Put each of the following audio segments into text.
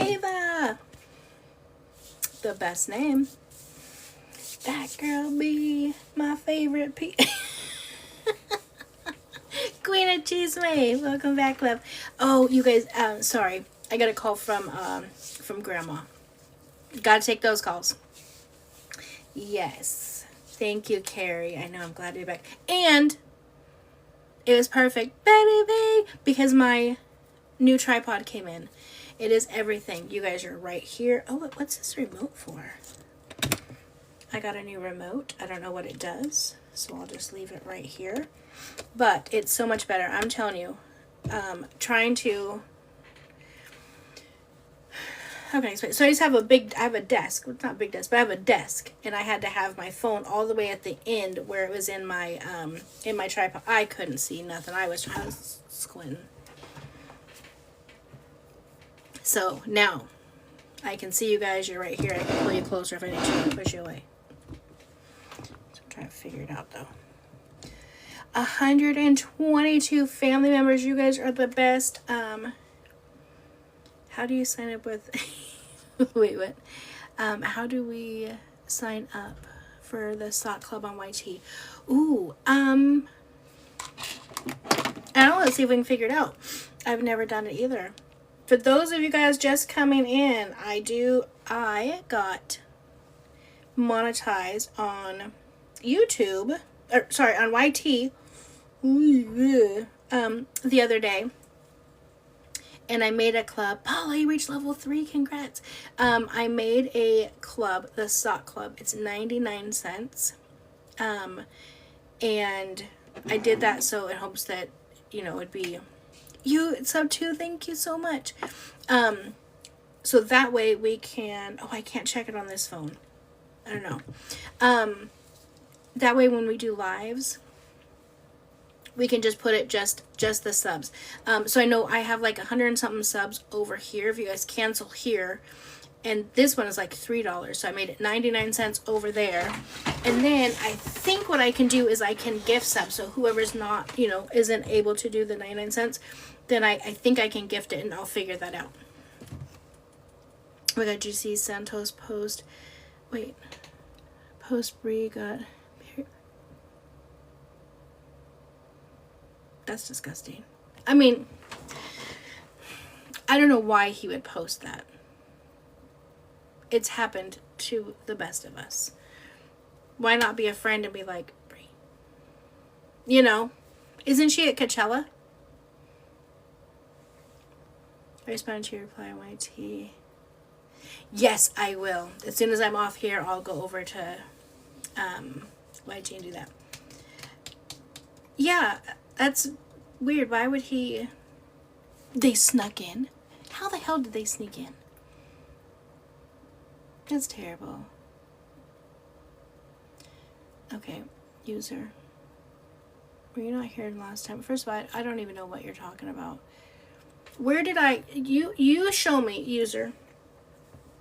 Ava. The best name. That girl be my favorite Queen of Cheese May. Welcome back, love. Oh, you guys, sorry. I got a call from Grandma. Gotta take those calls. Yes. Thank you, Carrie. I know, I'm glad to be back. And it was perfect, baby, because my new tripod came in. It is everything. You guys are right here. Oh, what's this remote for? I got a new remote. I don't know what it does, so I'll just leave it right here. But it's so much better. I'm telling you. Trying to... How can I explain? So I just have I have a desk. It's not a big desk, but I have a desk. And I had to have my phone all the way at the end where it was in my tripod. I couldn't see nothing. I was squinting. So now I can see you guys. You're right here. I can pull you closer if I need to push you away. So I'm trying to figure it out though. 122 family members. You guys are the best. How do you sign up with... Wait, what? How do we sign up for the sock club on YT? Ooh, I don't know. Let's see if we can figure it out. I've never done it either. For those of you guys just coming in, I got monetized on YouTube, or sorry, on YT, the other day. And I made a club. Paula, you reached level 3. Congrats. I made a club, the sock club. It's 99 cents. And I did that so in hopes that, it'd be... You sub too. Thank you so much. So that way we can... Oh, I can't check it on this phone. I don't know. That way when we do lives... we can just put it just the subs. So I know I have like 100 and something subs over here. If you guys cancel here, and this one is like $3, so I made it 99 cents over there. And then I think what I can do is I can gift sub. So whoever's not, isn't able to do the 99 cents, then I think I can gift it, and I'll figure that out. Oh my God, did you see Santos post? Wait, post Brie got... That's disgusting. I mean, I don't know why he would post that. It's happened to the best of us. Why not be a friend and be like, Brie? Isn't she at Coachella? I responded to your reply on YT. Yes, I will. As soon as I'm off here, I'll go over to YT and do that. Yeah. That's weird. Why would he... They snuck in. How the hell did they sneak in? That's terrible. Okay, user. Were you not here last time? First of all, I don't even know what you're talking about. Where did I... You show me, user.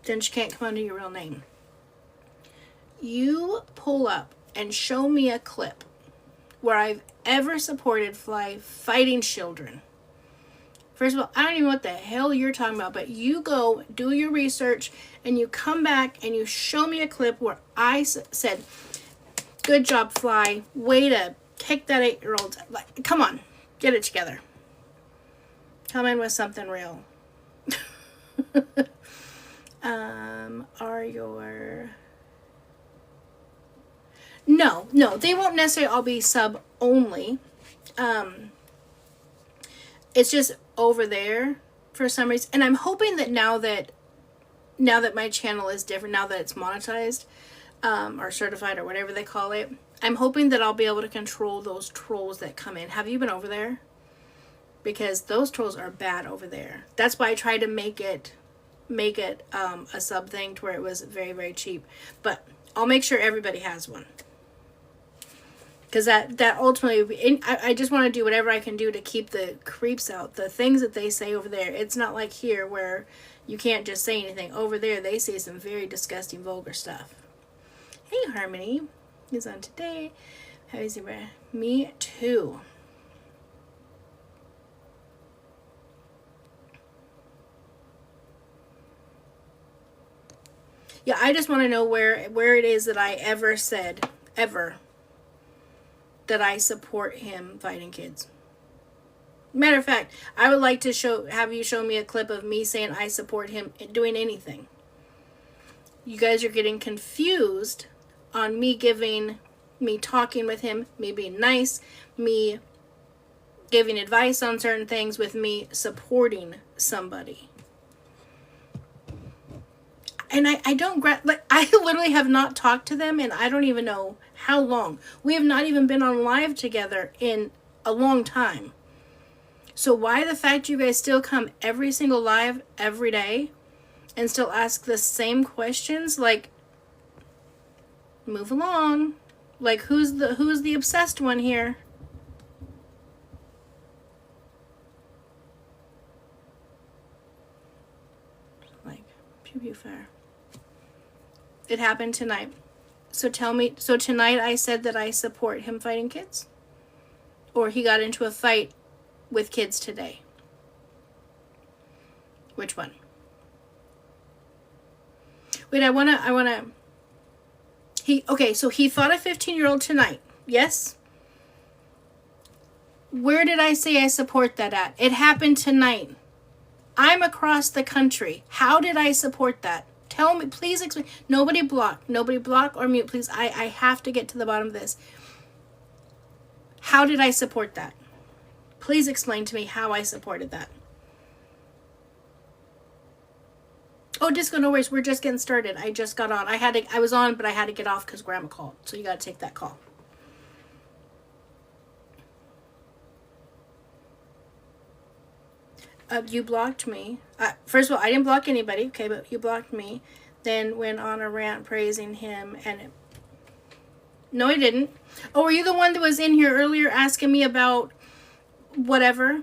Then she can't come under your real name. You pull up and show me a clip where I've ever supported fighting children. First of all, I don't even know what the hell you're talking about, but you go do your research and you come back and you show me a clip where I said, good job, Fly. Way to kick that 8-year-old. Like, come on, get it together. Come in with something real. Are your... No, they won't necessarily all be sub only. It's just over there for some reason. And I'm hoping that now that my channel is different, now that it's monetized, or certified or whatever they call it, I'm hoping that I'll be able to control those trolls that come in. Have you been over there? Because those trolls are bad over there. That's why I tried to make it a sub thing to where it was very, very cheap. But I'll make sure everybody has one. Because that ultimately, I just want to do whatever I can do to keep the creeps out. The things that they say over there, it's not like here where you can't just say anything. Over there, they say some very disgusting, vulgar stuff. Hey, Harmony is on today. How is your breath? Me too. Yeah, I just want to know where it is that I ever said, ever, that I support him fighting kids. Matter of fact, I would like to have you show me a clip of me saying I support him doing anything. You guys are getting confused on me talking with him, me being nice, me giving advice on certain things with me supporting somebody. And I literally have not talked to them, and I don't even know how long. We have not even been on live together in a long time. So why the fact you guys still come every single live every day and still ask the same questions? Like, move along. Like, who's the obsessed one here? Like, pew fair. It happened tonight. So tonight I said that I support him fighting kids? Or he got into a fight with kids today? Which one? Wait, so he fought a 15-year-old tonight. Yes? Where did I say I support that at? It happened tonight. I'm across the country. How did I support that? Tell me, please explain. Nobody block or mute, please. I have to get to the bottom of this. How did I support that? Please explain to me how I supported that. Oh, Disco, no worries. We're just getting started. I just got on. I was on, but I had to get off because Grandma called. So you got to take that call. You blocked me. First of all, I didn't block anybody, okay, but you blocked me. Then went on a rant praising him, no, I didn't. Oh, were you the one that was in here earlier asking me about whatever?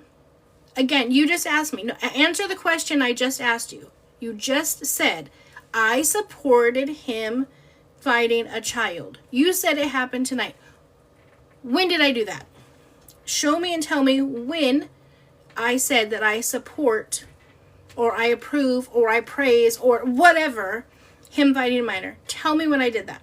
Again, you just asked me. No, answer the question I just asked you. You just said, I supported him fighting a child. You said it happened tonight. When did I do that? Show me and tell me when I said that I support or I approve or I praise or whatever him fighting a minor. Tell me when I did that.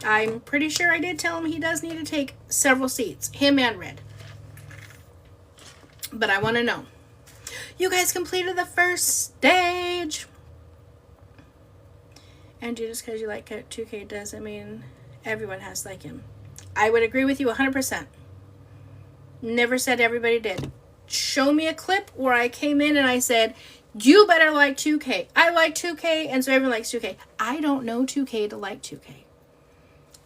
I'm pretty sure I did tell him he does need to take several seats. Him and Red. But I want to know. You guys completed the first stage. And just because you like 2K doesn't mean everyone has to like him. I would agree with you 100%. Never said everybody did. Show me a clip where I came in and I said, you better like 2K. I like 2K, and so everyone likes 2K. I don't know 2K to like 2K.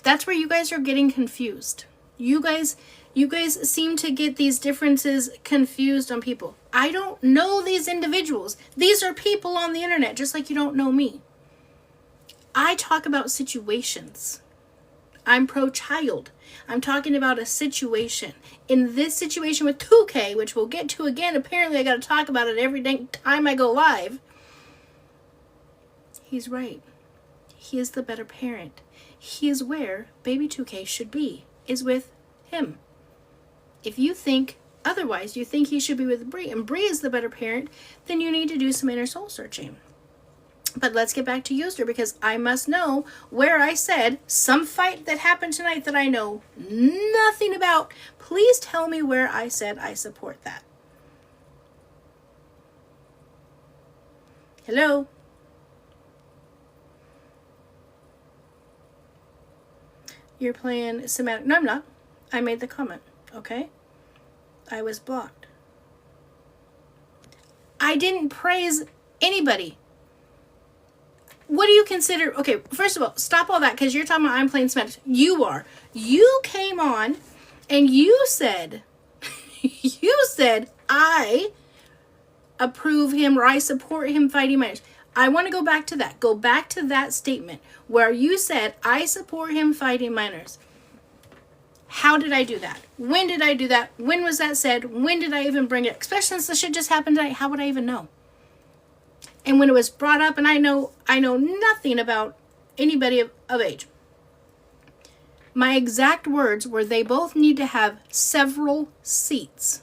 That's where you guys are getting confused. You guys seem to get these differences confused on people. I don't know these individuals. These are people on the internet, just like you don't know me. I talk about situations. I'm pro-child. I'm talking about a situation. In this situation with 2K, which we'll get to again, apparently I got to talk about it every time I go live. He's right. He is the better parent. He is where baby 2K should be, is with him. If you think otherwise, you think he should be with Bree, and Bree is the better parent, then you need to do some inner soul searching. But let's get back to Euster, because I must know where I said some fight that happened tonight that I know nothing about. Please tell me where I said I support that. Hello? You're playing semantic. No, I'm not. I made the comment, okay? I was blocked. I didn't praise anybody. What do you consider? Okay, first of all, stop all that, because you're talking about I'm playing semantics. You are. You came on and you said, I approve him or I support him fighting minors. I want to go back to that. Go back to that statement where you said, I support him fighting minors. How did I do that? When did I do that? When was that said? When did I even bring it? Especially since the shit just happened tonight. How would I even know? And when it was brought up, and I know nothing about anybody of age. My exact words were, they both need to have several seats.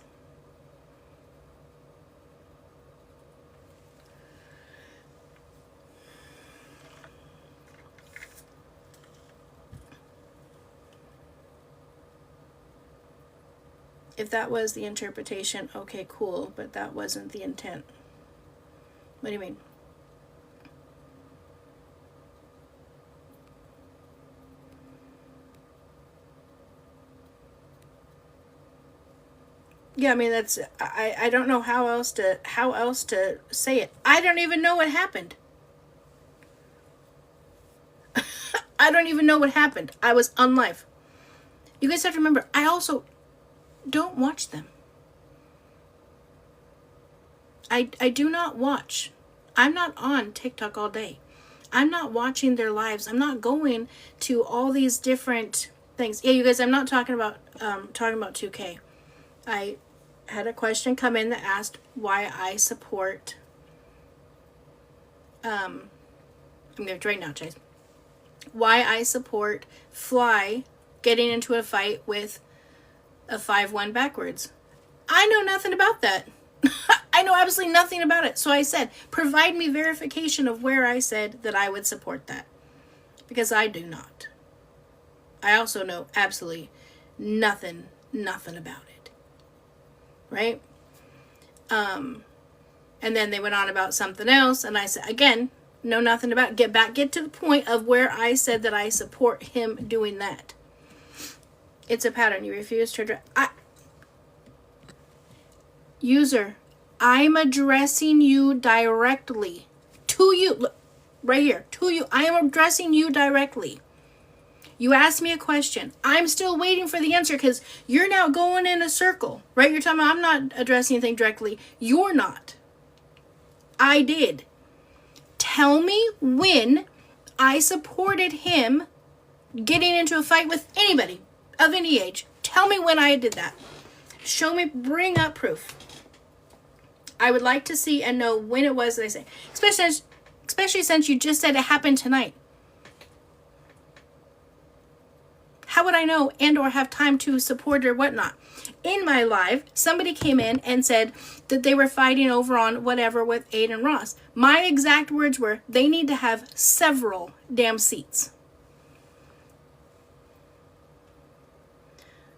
If that was the interpretation, okay, cool, but that wasn't the intent. What do you mean? Yeah, I mean, that's, I don't know how else to say it. I don't even know what happened. I don't even know what happened. I was on live. You guys have to remember, I also don't watch them. I do not watch. I'm not on TikTok all day. I'm not watching their lives. I'm not going to all these different things. Yeah, you guys, I'm not talking about 2K. I had a question come in that asked why I support I'm going to right now, Chase. Why I support Fly getting into a fight with a 5-1 backwards. I know nothing about that. I know absolutely nothing about it. So I said, provide me verification of where I said that I would support that. Because I do not. I also know absolutely nothing about it. Right? And then they went on about something else, and I said, again, know nothing about it. Get to the point of where I said that I support him doing that. It's a pattern. You refuse to address. User, I'm addressing you directly. To you. Look, right here. To you. I am addressing you directly. You asked me a question. I'm still waiting for the answer because you're now going in a circle. Right? You're talking about I'm not addressing anything directly. You're not. I did. Tell me when I supported him getting into a fight with anybody of any age. Tell me when I did that. Show me, bring up proof. I would like to see and know when it was that I say. Especially since you just said it happened tonight. How would I know and or have time to support or whatnot? In my live, somebody came in and said that they were fighting over on whatever with Aiden Ross. My exact words were, they need to have several damn seats.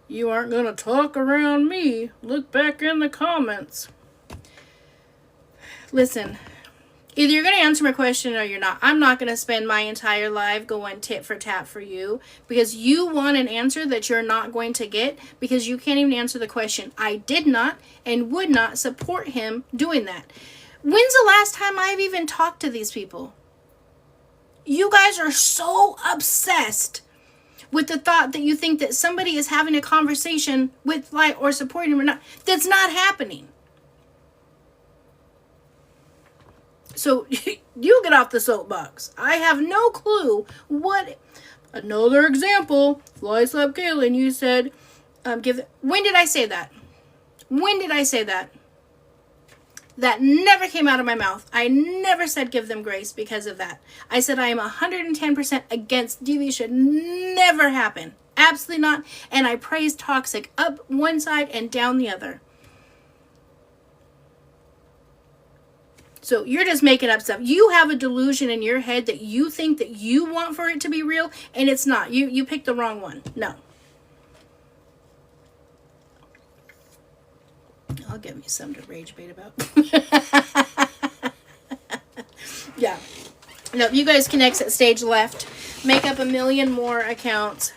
You aren't going to talk around me. Look back in the comments. Listen, either you're going to answer my question or you're not. I'm not going to spend my entire life going tit for tat for you because you want an answer that you're not going to get because you can't even answer the question. I did not and would not support him doing that. When's the last time I've even talked to these people? You guys are so obsessed with the thought that you think that somebody is having a conversation with Light or supporting him or not. That's not happening. So you get off the soapbox. I have no clue what. Another example. Fly slap Kayla, and you said, when did I say that? When did I say that? That never came out of my mouth. I never said give them grace because of that. I said I am 110% against DV. Should never happen. Absolutely not. And I praised toxic up one side and down the other. So you're just making up stuff. You have a delusion in your head that you think that you want for it to be real, and it's not. You picked the wrong one. No. I'll give me something to rage bait about. Yeah. No, you guys can exit stage left. Make up 1 million more accounts.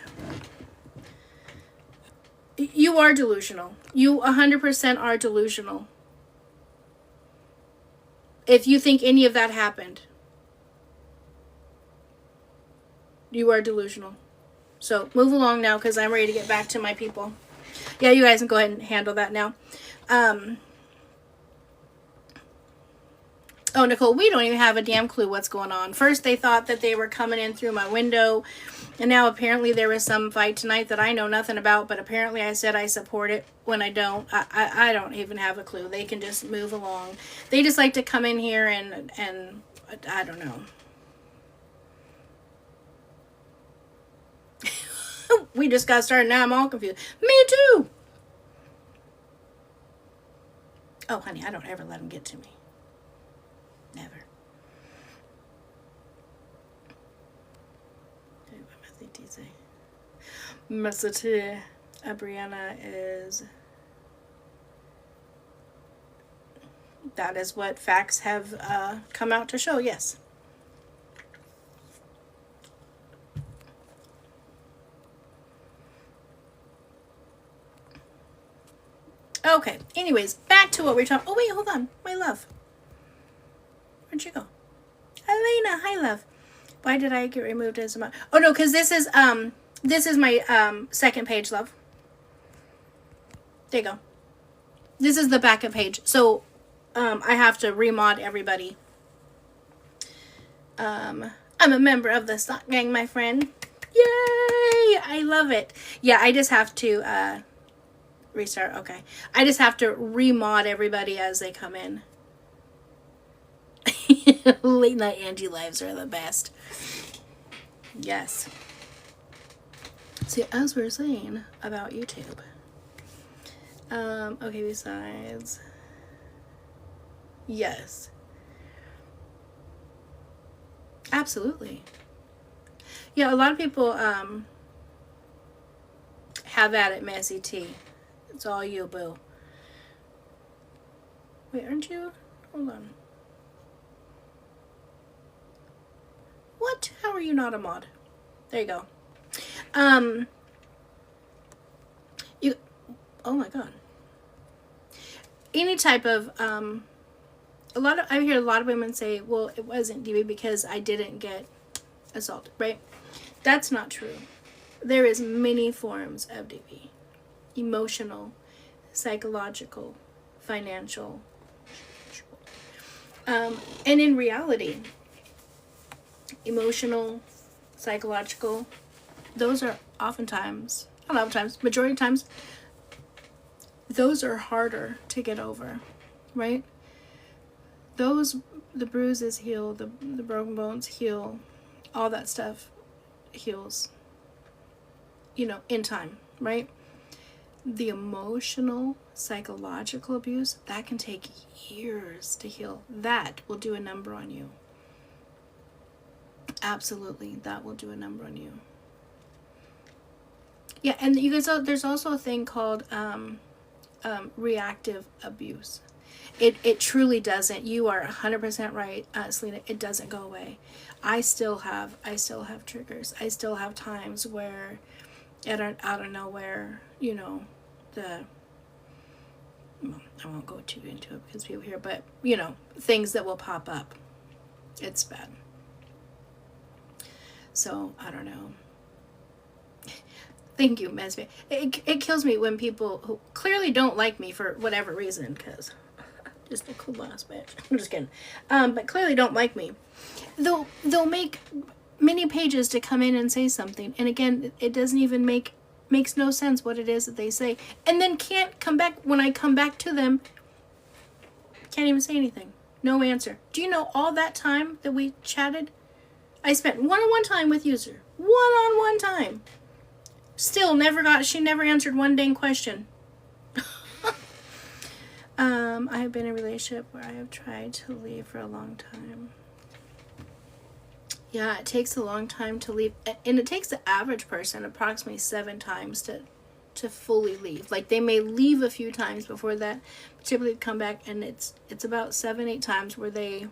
You are delusional. You 100% are delusional. If you think any of that happened, you are delusional. So move along now because I'm ready to get back to my people. Yeah, you guys can go ahead and handle that now. Oh, Nicole, we don't even have a damn clue what's going on. First, they thought that they were coming in through my window. And now apparently there was some fight tonight that I know nothing about. But apparently I said I support it when I don't. I don't even have a clue. They can just move along. They just like to come in here and I don't know. We just got started. Now I'm all confused. Me too. Oh, honey, I don't ever let them get to me. Never. Message. Brianna is That is what facts have come out to show, yes. Okay, anyways, back to what we're talking. Oh, wait, hold on. My love. Where'd you go? Elena, hi, love. Why did I get removed as a... Oh, no, because this is my second page, love. There you go. This is the backup page. So, I have to remod everybody. I'm a member of the Sock Gang, my friend. Yay! I love it. Yeah, I just have to restart. Okay. I just have to remod everybody as they come in. Late night Angie lives are the best. Yes. See, as we're saying about YouTube. Okay, besides. Yes. Absolutely. Yeah, a lot of people have at it, Messy T. It's all you, boo. Wait, aren't you? Hold on. What? How are you not a mod? There you go. You. Oh my god. Any type of I hear a lot of women say, well, it wasn't DV because I didn't get assaulted, right? That's not true. There is many forms of DV. Emotional, psychological, financial. And in reality, emotional, psychological, those are oftentimes, not oftentimes, majority of times, those are harder to get over, right? The bruises heal, the broken bones heal, all that stuff heals, in time, right? The emotional, psychological abuse, that can take years to heal. That will do a number on you. Absolutely, that will do a number on you. Yeah, and you guys, there's also a thing called reactive abuse. It truly doesn't. You are 100% right, Selena. It doesn't go away. I still have triggers. I still have times where, out of nowhere, I won't go too into it because people here, but things that will pop up. It's bad. So I don't know. Thank you, Mesby. It kills me when people who clearly don't like me for whatever reason, because just a cool boss bitch. I'm just kidding. But clearly don't like me. They'll make many pages to come in and say something, and again, it doesn't even makes no sense what it is that they say, and then can't come back when I come back to them. Can't even say anything. No answer. Do you know all that time that we chatted? I spent one-on-one time with user. One-on-one time. Still she never answered one dang question. I have been in a relationship where I have tried to leave for a long time. Yeah, it takes a long time to leave. And it takes the average person approximately 7 times to fully leave. Like, they may leave a few times before that, but typically come back, and it's about 7-8 times where they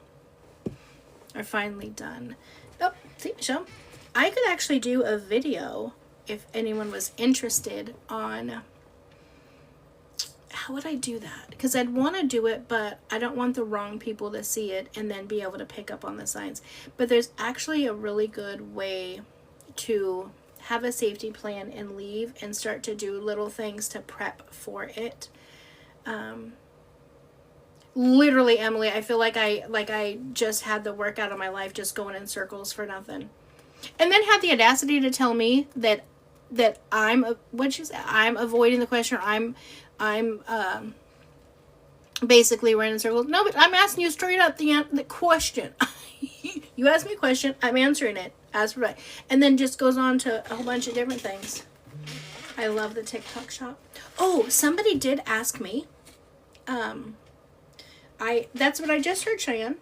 are finally done. Oh, see, Michelle? I could actually do a video if anyone was interested on how would I do that? Because I'd want to do it, but I don't want the wrong people to see it and then be able to pick up on the signs. But there's actually a really good way to have a safety plan and leave and start to do little things to prep for it. Literally, Emily, I feel like I just had the workout of my life just going in circles for nothing. And then had the audacity to tell me that I'm avoiding the question, or I'm basically running in circles. No, but I'm asking you straight up the question. You asked me a question, I'm answering it as right, and then just goes on to a whole bunch of different things. I love the TikTok shop. Oh, somebody did ask me. That's what I just heard, Cheyenne.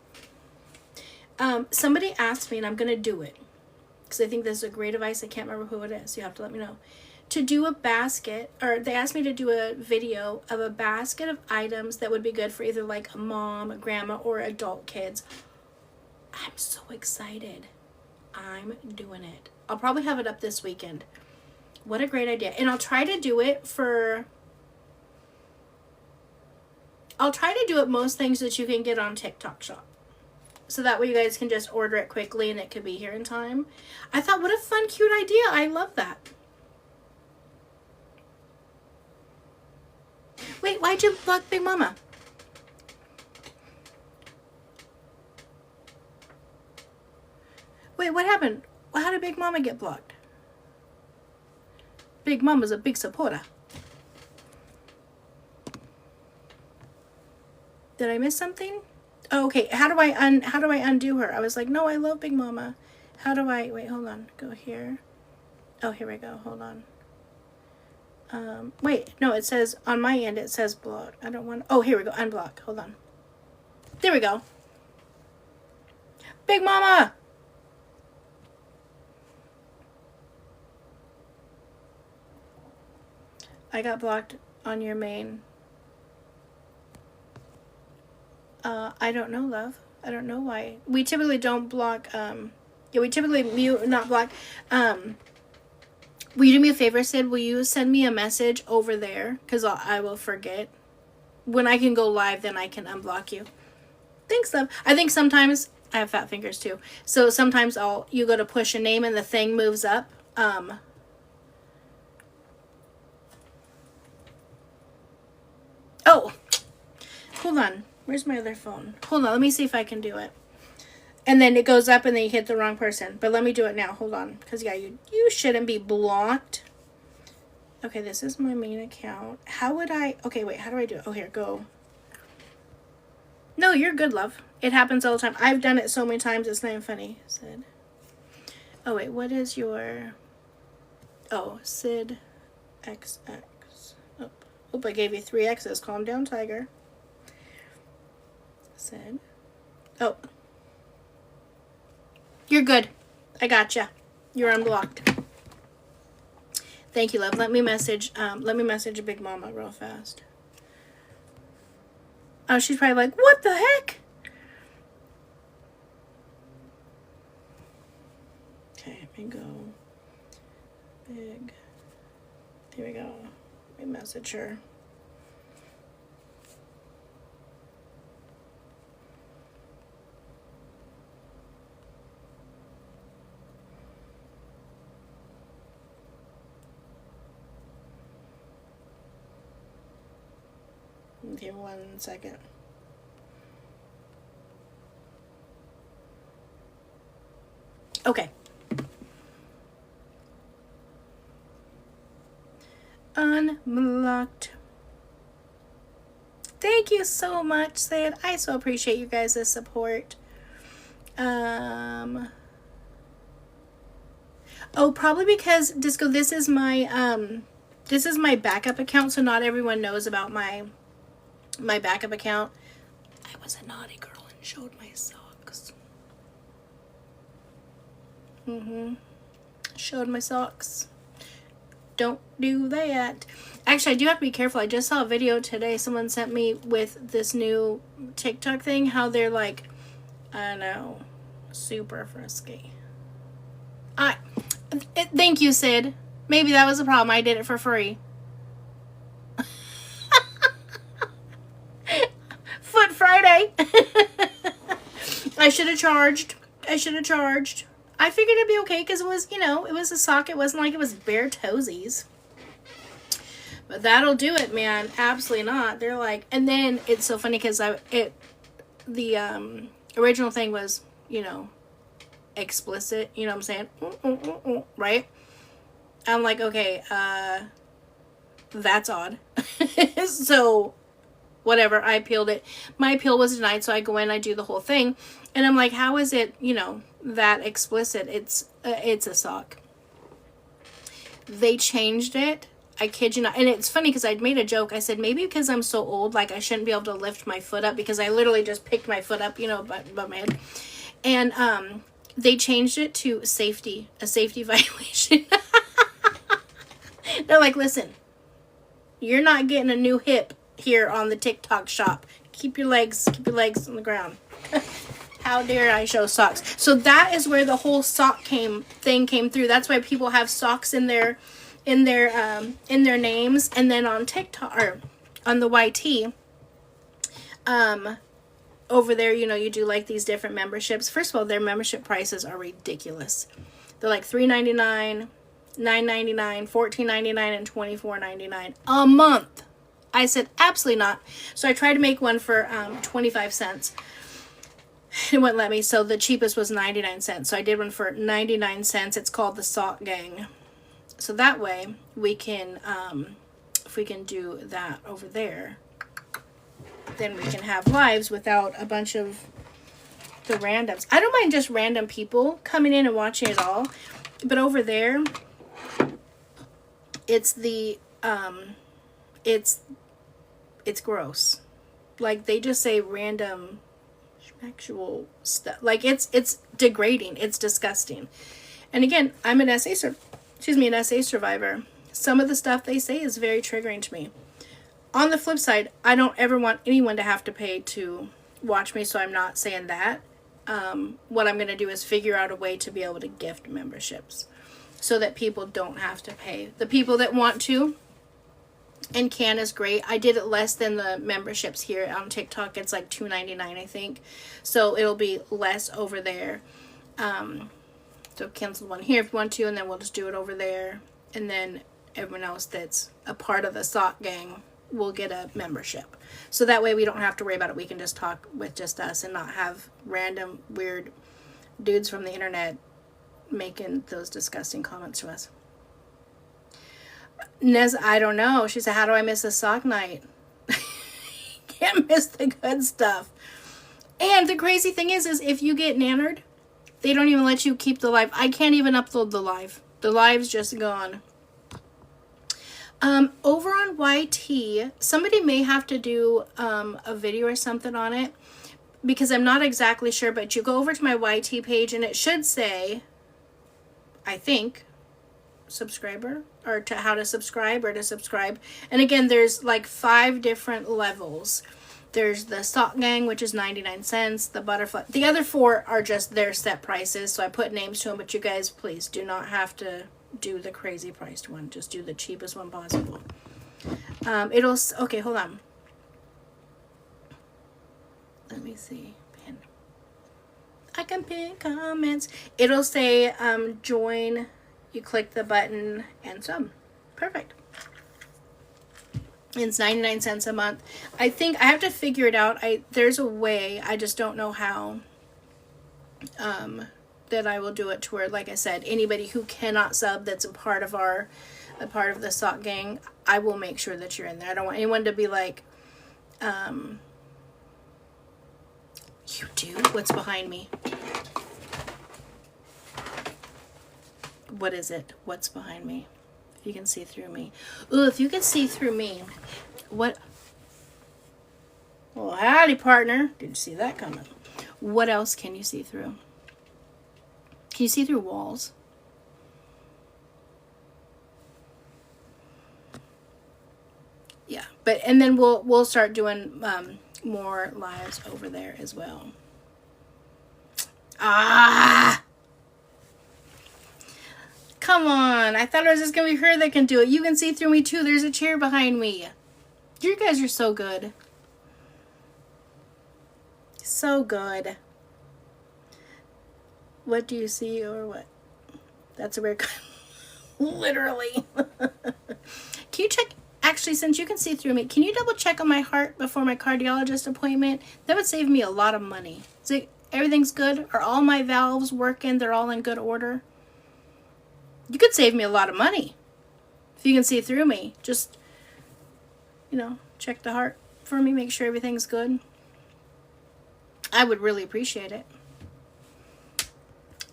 Somebody asked me, and I'm gonna do it because I think this is a great advice. I can't remember who it is. You have to let me know. to do a basket, or they asked me to do a video of a basket of items that would be good for either like a mom, a grandma, or adult kids. I'm so excited. I'm doing it. I'll probably have it up this weekend. What a great idea. And I'll try to do it most things that you can get on TikTok Shop. So that way you guys can just order it quickly and it could be here in time. I thought, what a fun, cute idea. I love that. Wait, why'd you block Big Mama? Wait, what happened? How did Big Mama get blocked? Big Mama's a big supporter. Did I miss something? Oh, okay. How do I undo her? I was like, no, I love Big Mama. How do I, wait, hold on. Go here. Oh, here we go. Hold on. Wait, no, it says, on my end, it says block. I don't want, oh, here we go. Unblock. Hold on. There we go. Big Mama! I got blocked on your main. I don't know, love. I don't know why. We typically don't block, yeah, we typically mute, not block. Will you do me a favor, Sid? Will you send me a message over there? Because I will forget. When I can go live, then I can unblock you. Thanks, love. I think sometimes, I have fat fingers too. So sometimes you go to push a name and the thing moves up. Oh, hold on. Where's my other phone? Hold on, let me see if I can do it. And then it goes up and then you hit the wrong person. But let me do it now. Hold on. Because, yeah, you shouldn't be blocked. Okay, this is my main account. How would I... Okay, wait, how do I do it? Oh, here, go. No, you're good, love. It happens all the time. I've done it so many times, it's not even funny. Sid. Oh, wait, what is your... Oh, Sid XX. Oh, I gave you 3 X's. Calm down, tiger. Sid. Oh. You're good. I gotcha. You're unblocked. Thank you, love. Let me message Big Mama real fast. Oh, she's probably like, what the heck? Okay, let me go. Big. Here we go. Let me message her. Here, 1 second. Okay. Unblocked. Thank you so much, Sid. I so appreciate you guys' support. Oh, probably because Disco, this is my backup account, so not everyone knows about my backup account. I was a naughty girl and showed my socks. Showed my socks. Don't do that. Actually, I do have to be careful. I just saw a video today someone sent me with this new TikTok thing, how they're like, I don't know, super frisky. Thank you, Sid. Maybe that was the problem. I did it for free. Foot Friday. I should have charged. I figured it'd be okay because it was, it was a sock. It wasn't like it was bare toesies. But that'll do it, man. Absolutely not. They're like, and then it's so funny because the original thing was, explicit. You know what I'm saying? Right? I'm like, okay, that's odd. So, whatever, I appealed it. My appeal was denied, so I go in, I do the whole thing. And I'm like, how is it, that explicit? It's a sock. They changed it. I kid you not. And it's funny because I'd made a joke. I said, maybe because I'm so old, like I shouldn't be able to lift my foot up because I literally just picked my foot up, above my head. And they changed it to a safety violation. They're like, listen, you're not getting a new hip here on the TikTok shop. Keep your legs on the ground. How dare I show socks? So that is where the whole sock thing came through. That's why people have socks in their names. And then on TikTok or on the YT, over there, you know, you do like these different memberships. First of all, their membership prices are ridiculous. They're like $3.99, $9.99, $14.99, and $24.99 a month. I said absolutely not. So I tried to make one for 25 cents. It wouldn't let me, so the cheapest was 99 cents. So I did one for 99 cents. It's called the Sock Gang. So that way we can, if we can do that over there, then we can have lives without a bunch of the randoms. I don't mind just random people coming in and watching it all, but over there, it's the, it's gross. Like, they just say random actual stuff. Like, it's degrading. It's disgusting. And again, I'm an SA survivor. Some of the stuff they say is very triggering to me. On the flip side, I don't ever want anyone to have to pay to watch me, so I'm not saying that. What I'm going to do is figure out a way to be able to gift memberships so that people don't have to pay. The people that want to and can is great. I did it less than the memberships here on TikTok. It's like $2.99, I think. So it'll be less over there. So cancel one here if you want to, and then we'll just do it over there. And then everyone else that's a part of the Sock Gang will get a membership. So that way we don't have to worry about it. We can just talk with just us and not have random weird dudes from the internet making those disgusting comments to us. Nez, I don't know. She said, how do I miss a sock night? Can't miss the good stuff. And the crazy thing is if you get nannered, they don't even let you keep the live. I can't even upload the live. The live's just gone. Over on YT, somebody may have to do a video or something on it, because I'm not exactly sure, but you go over to my YT page and it should say, I think, subscriber, or to how to subscribe or to subscribe. And again, there's like 5 different levels. There's the Sock Gang, which is 99 cents, the Butterfly. The other 4 are just their set prices, so I put names to them, but you guys, please do not have to do the crazy priced one. Just do the cheapest one possible. Okay, hold on. Let me see. Pin. I can pin comments. It'll say join. You click the button and sub. Perfect. It's 99 cents a month. I think I have to figure it out. There's a way, I just don't know how, that I will do it to where, like I said, anybody who cannot sub that's a part of the Sock Gang, I will make sure that you're in there. I don't want anyone to be like, you do? What's behind me? What is it? What's behind me? If you can see through me. Ooh, if you can see through me. What? Well, howdy, partner. Didn't see that coming. What else can you see through? Can you see through walls? Yeah, and then we'll start doing more lives over there as well. Ah! Come on. I thought it was just going to be her that can do it. You can see through me too. There's a chair behind me. You guys are so good. So good. What do you see or what? That's a weird... Literally. Can you check... Actually, since you can see through me, can you double check on my heart before my cardiologist appointment? That would save me a lot of money. Everything's good? Are all my valves working? They're all in good order? You could save me a lot of money if you can see through me. Just, check the heart for me, make sure everything's good. I would really appreciate it.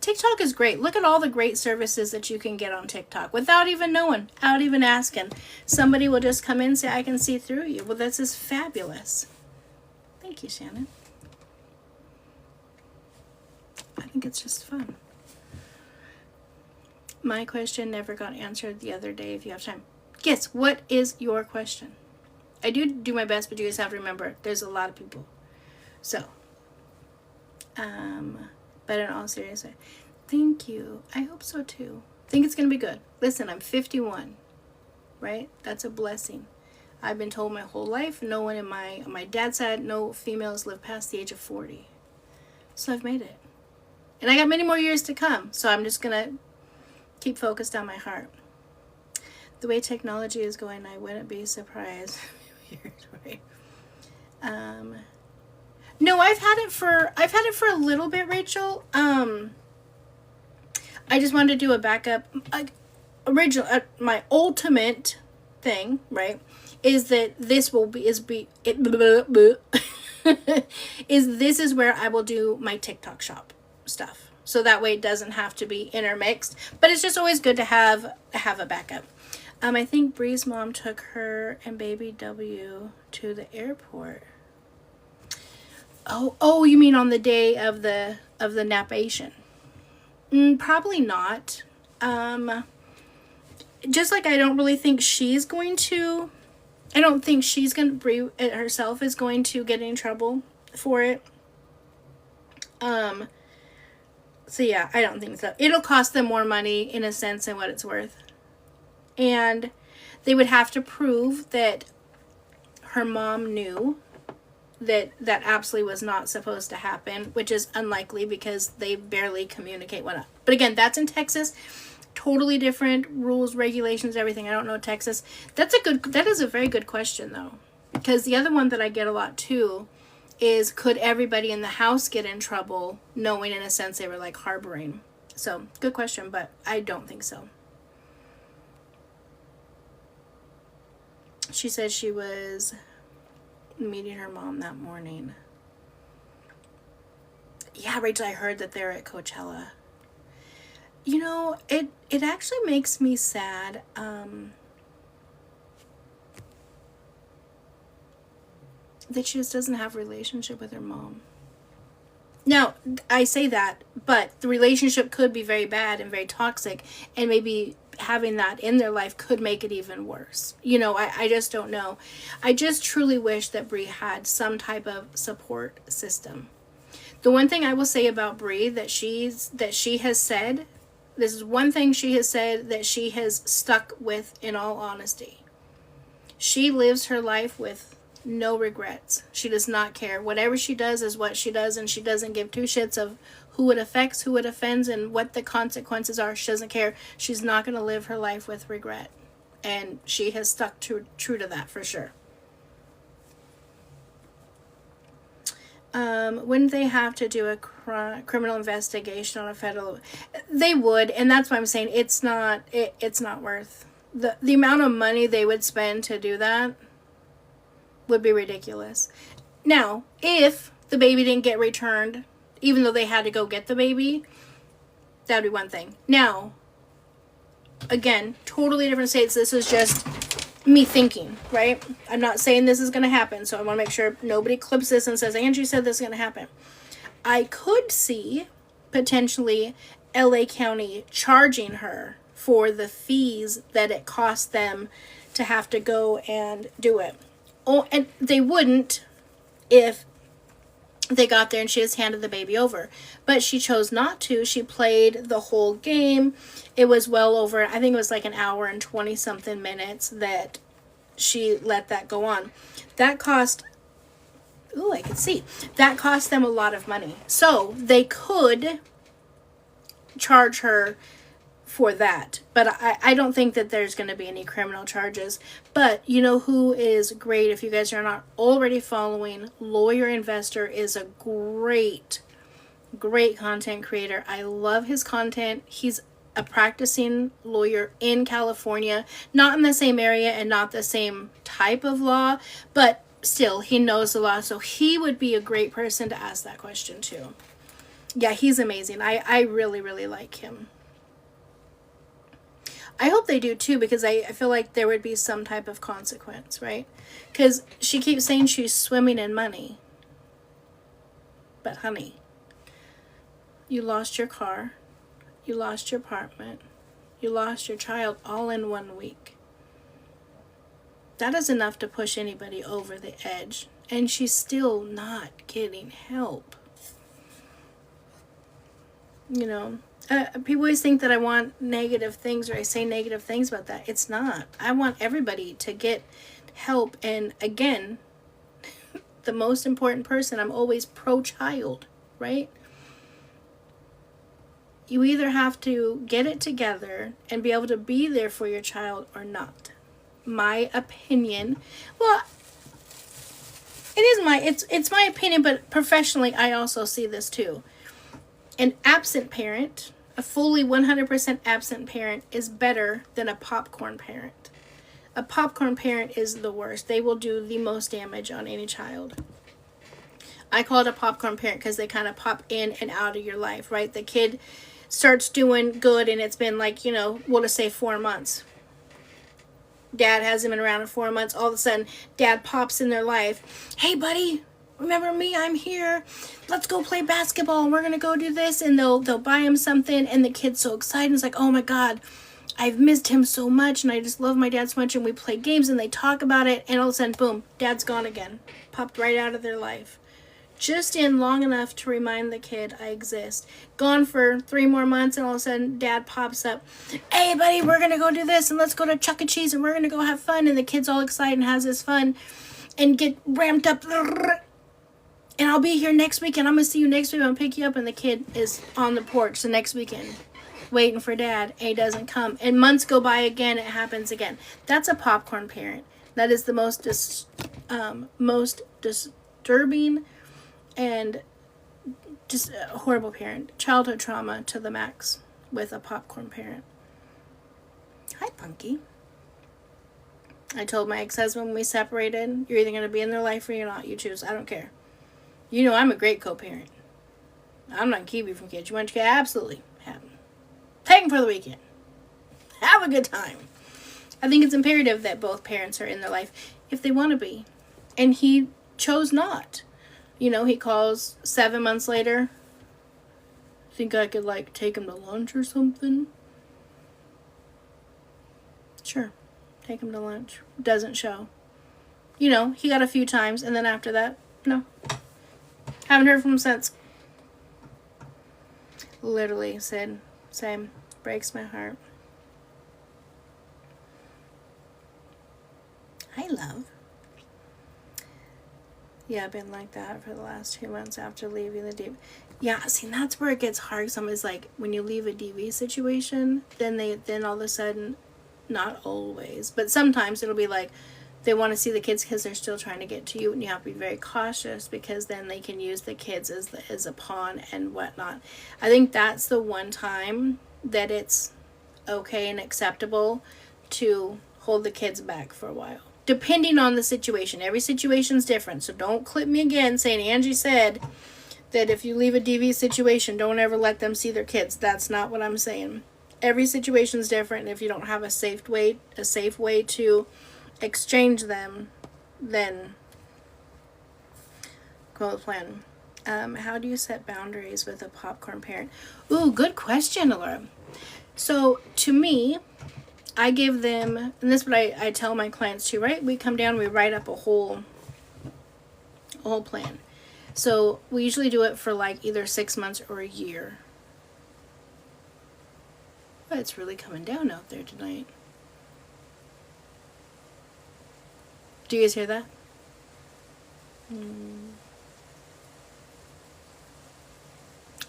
TikTok is great. Look at all the great services that you can get on TikTok without even knowing, without even asking. Somebody will just come in and say, I can see through you. Well, this is fabulous. Thank you, Shannon. I think it's just fun. My question never got answered the other day if you have time. Yes, what is your question? I do my best, but you guys have to remember, there's a lot of people. So, but in all seriousness, thank you. I hope so too. I think it's going to be good. Listen, I'm 51, right? That's a blessing. I've been told my whole life, no one on my dad's side, no females live past the age of 40. So I've made it. And I got many more years to come. So I'm just going to keep focused on my heart. The way technology is going, I wouldn't be surprised. Right? No, I've had it for a little bit, Rachel. I just wanted to do a backup. My ultimate thing, right, is that this is where I will do my TikTok shop stuff. So that way it doesn't have to be intermixed. But it's just always good to have a backup. I think Bree's mom took her and baby W to the airport. Oh, you mean on the day of the napation? Probably not. Just like I don't really think she's going to. I don't think Bree herself is going to get in trouble for it. So yeah, I don't think so. It'll cost them more money in a sense than what it's worth. And they would have to prove that her mom knew that absolutely was not supposed to happen, which is unlikely because they barely communicate what up. But again, that's in Texas. Totally different rules, regulations, everything. I don't know Texas. That is a very good question though. Because the other one that I get a lot too is, could everybody in the house get in trouble knowing in a sense they were like harboring? So good question, but I don't think so. She said she was meeting her mom that morning. Yeah, Rachel, I heard that they're at Coachella. You know, it actually makes me sad. That she just doesn't have a relationship with her mom. Now, I say that, but the relationship could be very bad and very toxic, and maybe having that in their life could make it even worse. You know, I just don't know. I just truly wish that Bree had some type of support system. The one thing I will say about Bree that she has said, this is one thing she has said that she has stuck with in all honesty. She lives her life with no regrets. She does not care. Whatever she does is what she does, and she doesn't give two shits of who it affects, who it offends, and what the consequences are. She doesn't care. She's not going to live her life with regret. And she has stuck true to that for sure. Wouldn't they have to do a criminal investigation on a federal? They would, and that's why I'm saying it's not worth the amount of money they would spend to do that. Would be ridiculous. Now, if the baby didn't get returned, even though they had to go get the baby, that would be one thing. Now, again, totally different states. This is just me thinking, right? I'm not saying this is going to happen, so I want to make sure nobody clips this and says, Angie said this is going to happen. I could see, potentially, LA County charging her for the fees that it cost them to have to go and do it. Oh, and they wouldn't if they got there and she just handed the baby over. But she chose not to. She played the whole game. It was well over, I think it was like an hour and 20 something minutes that she let that go on. That cost, I can see. That cost them a lot of money. So they could charge her for that. But I don't think that there's going to be any criminal charges. But you know who is great, if you guys are not already following, Lawyer Investor is a great content creator. I love his content. He's a practicing lawyer in California, not in the same area and not the same type of law, but still he knows the law, so he would be a great person to ask that question to. Yeah, he's amazing. I really like him. I hope they do too, because I feel like there would be some type of consequence, right? Because she keeps saying she's swimming in money. But honey, you lost your car, you lost your apartment, you lost your child all in 1 week. That is enough to push anybody over the edge. And she's still not getting help. You know, people always think that I want negative things, or I say negative things about that. It's not. I want everybody to get help. And again, the most important person, I'm always pro-child, right? You either have to get it together and be able to be there for your child or not. My opinion, well, it's my opinion, but professionally I also see this too. An absent parent, a fully 100% absent parent, is better than a popcorn parent. A popcorn parent is the worst. They will do the most damage on any child. I call it a popcorn parent because they kind of pop in and out of your life, right? The kid starts doing good and it's been like, we'll just say 4 months. Dad hasn't been around in 4 months. All of a sudden, dad pops in their life. Hey, buddy, remember me? I'm here. Let's go play basketball. We're going to go do this. And they'll buy him something. And the kid's so excited. It's like, oh, my God, I've missed him so much. And I just love my dad so much. And we play games and they talk about it. And all of a sudden, boom, dad's gone again. Popped right out of their life. Just in long enough to remind the kid I exist. Gone for 3 more months, and all of a sudden dad pops up. Hey buddy, we're gonna go do this, and let's go to Chuck E. Cheese, and we're gonna go have fun. And the kid's all excited and has this fun and get ramped up. And I'll be here next weekend. I'm gonna see you next week. I'm gonna pick you up. And the kid is on the porch the next weekend waiting for dad, and he doesn't come. And months go by again, it happens again. That's a popcorn parent. That is the most disturbing and just a horrible parent. Childhood trauma to the max with a popcorn parent. Hi, Punky. I told my ex-husband when we separated, you're either going to be in their life or you're not. You choose. I don't care. You know I'm a great co-parent. I'm not keeping you from kids. You want your kid? Absolutely. Have them. Take them for the weekend. Have a good time. I think it's imperative that both parents are in their life if they want to be. And he chose not. He calls 7 months later. Think I could, take him to lunch or something? Sure. Take him to lunch. Doesn't show. He got a few times, and then after that, no. Haven't heard from him since. Literally said, same. Breaks my heart. Hi, love. Yeah, I've been like that for the last 2 months after leaving the DV. Yeah, see, that's where it gets hard. Somebody's like, when you leave a DV situation, then all of a sudden, not always, but sometimes it'll be like, they want to see the kids because they're still trying to get to you, and you have to be very cautious because then they can use the kids as a pawn and whatnot. I think that's the one time that it's okay and acceptable to hold the kids back for a while. Depending on the situation. Every situation's different. So don't clip me again saying Angie said that if you leave a DV situation, don't ever let them see their kids. That's not what I'm saying. Every situation's different. And if you don't have a safe way to exchange them, then go with the plan. How do you set boundaries with a popcorn parent? Ooh, good question, Laura. So to me, I give them, and this is what I tell my clients too, right? We come down, we write up a whole plan. So we usually do it for either 6 months or a year. But it's really coming down out there tonight. Do you guys hear that?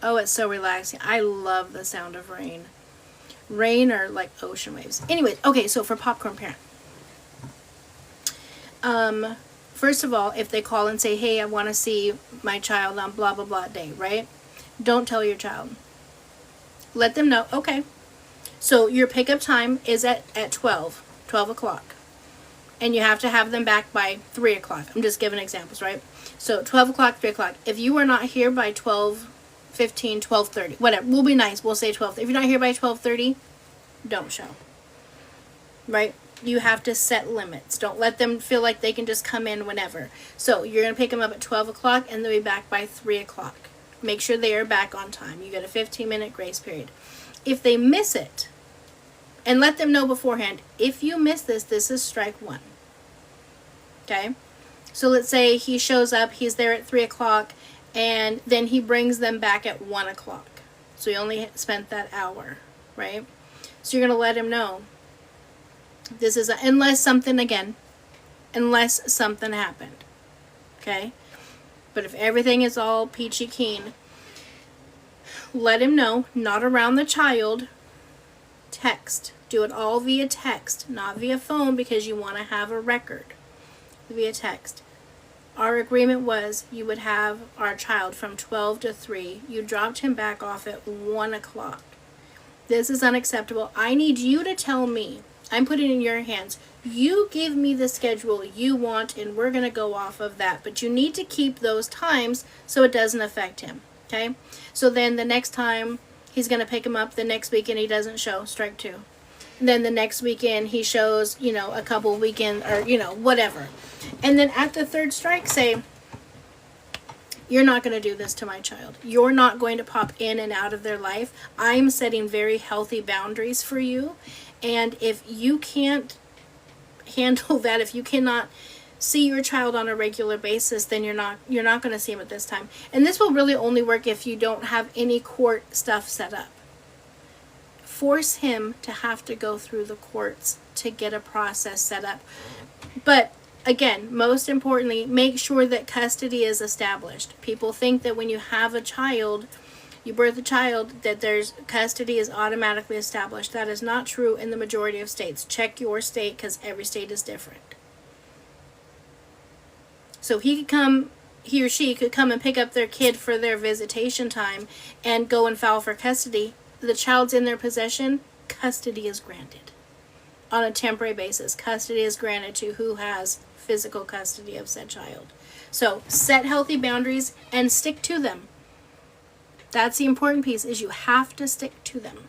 Oh, it's so relaxing. I love the sound of rain. Rain or ocean waves. Anyways, okay, so for popcorn parent. First of all, if they call and say, hey, I want to see my child on blah, blah, blah day, right? Don't tell your child. Let them know, okay. So your pickup time is at 12 o'clock. And you have to have them back by 3 o'clock. I'm just giving examples, right? So 12 o'clock, 3 o'clock. If you are not here by 12:15, 12:30, whatever. We'll be nice. We'll say 12. If you're not here by 12:30, don't show. Right? You have to set limits. Don't let them feel like they can just come in whenever. So you're going to pick them up at 12 o'clock and they'll be back by 3 o'clock. Make sure they are back on time. You get a 15-minute grace period. If they miss it, and let them know beforehand, if you miss this, this is strike one. Okay? So let's say he shows up, he's there at 3 o'clock, and then he brings them back at 1 o'clock. So he only spent that hour, right? So you're going to let him know. This is, unless something happened. Okay? But if everything is all peachy keen, let him know, not around the child. Text. Do it all via text, not via phone, because you want to have a record. Via text. Our agreement was you would have our child from 12 to 3. You dropped him back off at 1 o'clock. This is unacceptable. I need you to tell me. I'm putting it in your hands. You give me the schedule you want, and we're going to go off of that. But you need to keep those times so it doesn't affect him. Okay? So then the next time he's going to pick him up the next weekend, he doesn't show. Strike 2. And then the next weekend he shows, a couple weekend or, whatever. And then at the third strike, say, you're not going to do this to my child. You're not going to pop in and out of their life. I'm setting very healthy boundaries for you. And if you can't handle that, if you cannot see your child on a regular basis, then you're not going to see him at this time. And this will really only work if you don't have any court stuff set up. Force him to have to go through the courts to get a process set up. But again, most importantly, make sure that custody is established. People think that when you have a child, you birth a child, that there's custody is automatically established. That is not true in the majority of states. Check your state, because every state is different. So he or she could come and pick up their kid for their visitation time and go and file for custody. The child's in their possession, custody is granted. On a temporary basis, custody is granted to who has physical custody of said child. So set healthy boundaries and stick to them. That's the important piece, is you have to stick to them.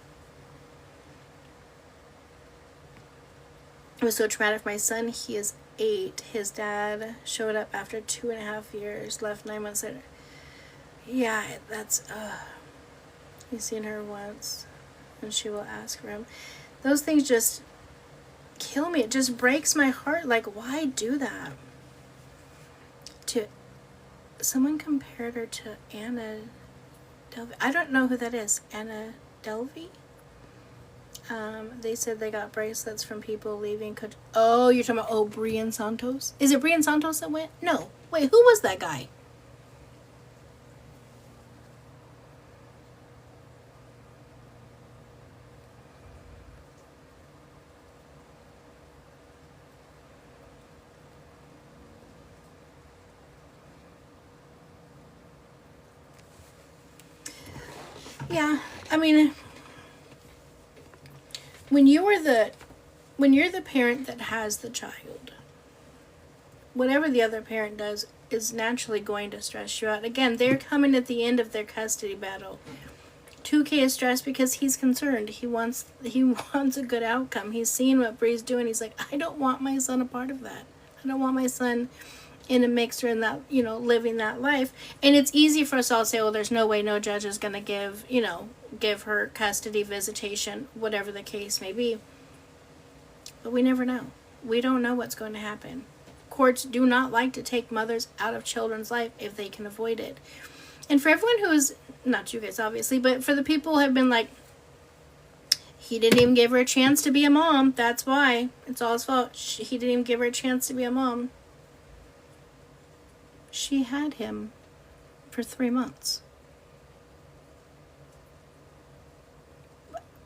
It was so traumatic for my son. He is 8. His dad showed up after 2.5 years, left 9 months later. Yeah, that's, he's seen her once, and she will ask for him. Those things just kill me. It just breaks my heart. Like, why do that? Someone compared her to Anna Delvey. I don't know who that is. Anna Delvey? They said they got bracelets from people leaving. Oh, you're talking about, Brian Santos? Is it Brian Santos that went? No. Wait, who was that guy? Yeah, I mean, when you're the parent that has the child, whatever the other parent does is naturally going to stress you out. Again, they're coming at the end of their custody battle. 2K is stressed because he's concerned. He wants a good outcome. He's seeing what Bree's doing. He's like, I don't want my son a part of that. I don't want my son in a mixer in that, living that life. And it's easy for us all to say, well, there's no way no judge is going to give her custody, visitation, whatever the case may be. But we never know. We don't know what's going to happen. Courts do not like to take mothers out of children's life if they can avoid it. And for everyone who is, not you guys obviously, but for the people who have been like, he didn't even give her a chance to be a mom, that's why. It's all his fault. He didn't even give her a chance to be a mom. She had him for 3 months.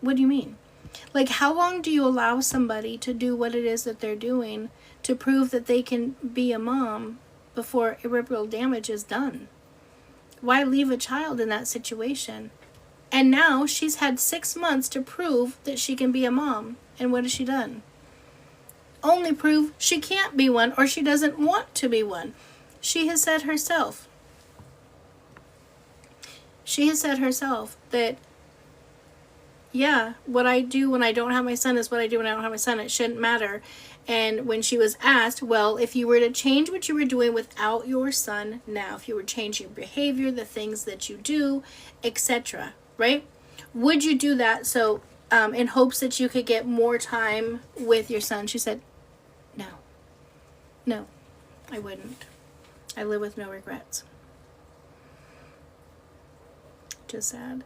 What do you mean? Like, how long do you allow somebody to do what it is that they're doing to prove that they can be a mom before irreparable damage is done? Why leave a child in that situation? And now she's had 6 months to prove that she can be a mom. And what has she done? Only prove she can't be one, or she doesn't want to be one. She has said herself that, yeah, what I do when I don't have my son is what I do when I don't have my son. It shouldn't matter. And when she was asked, well, if you were to change what you were doing without your son now, if you were changing your behavior, the things that you do, etc., right? Would you do that so in hopes that you could get more time with your son? She said, no. I wouldn't. I live with no regrets. Just sad.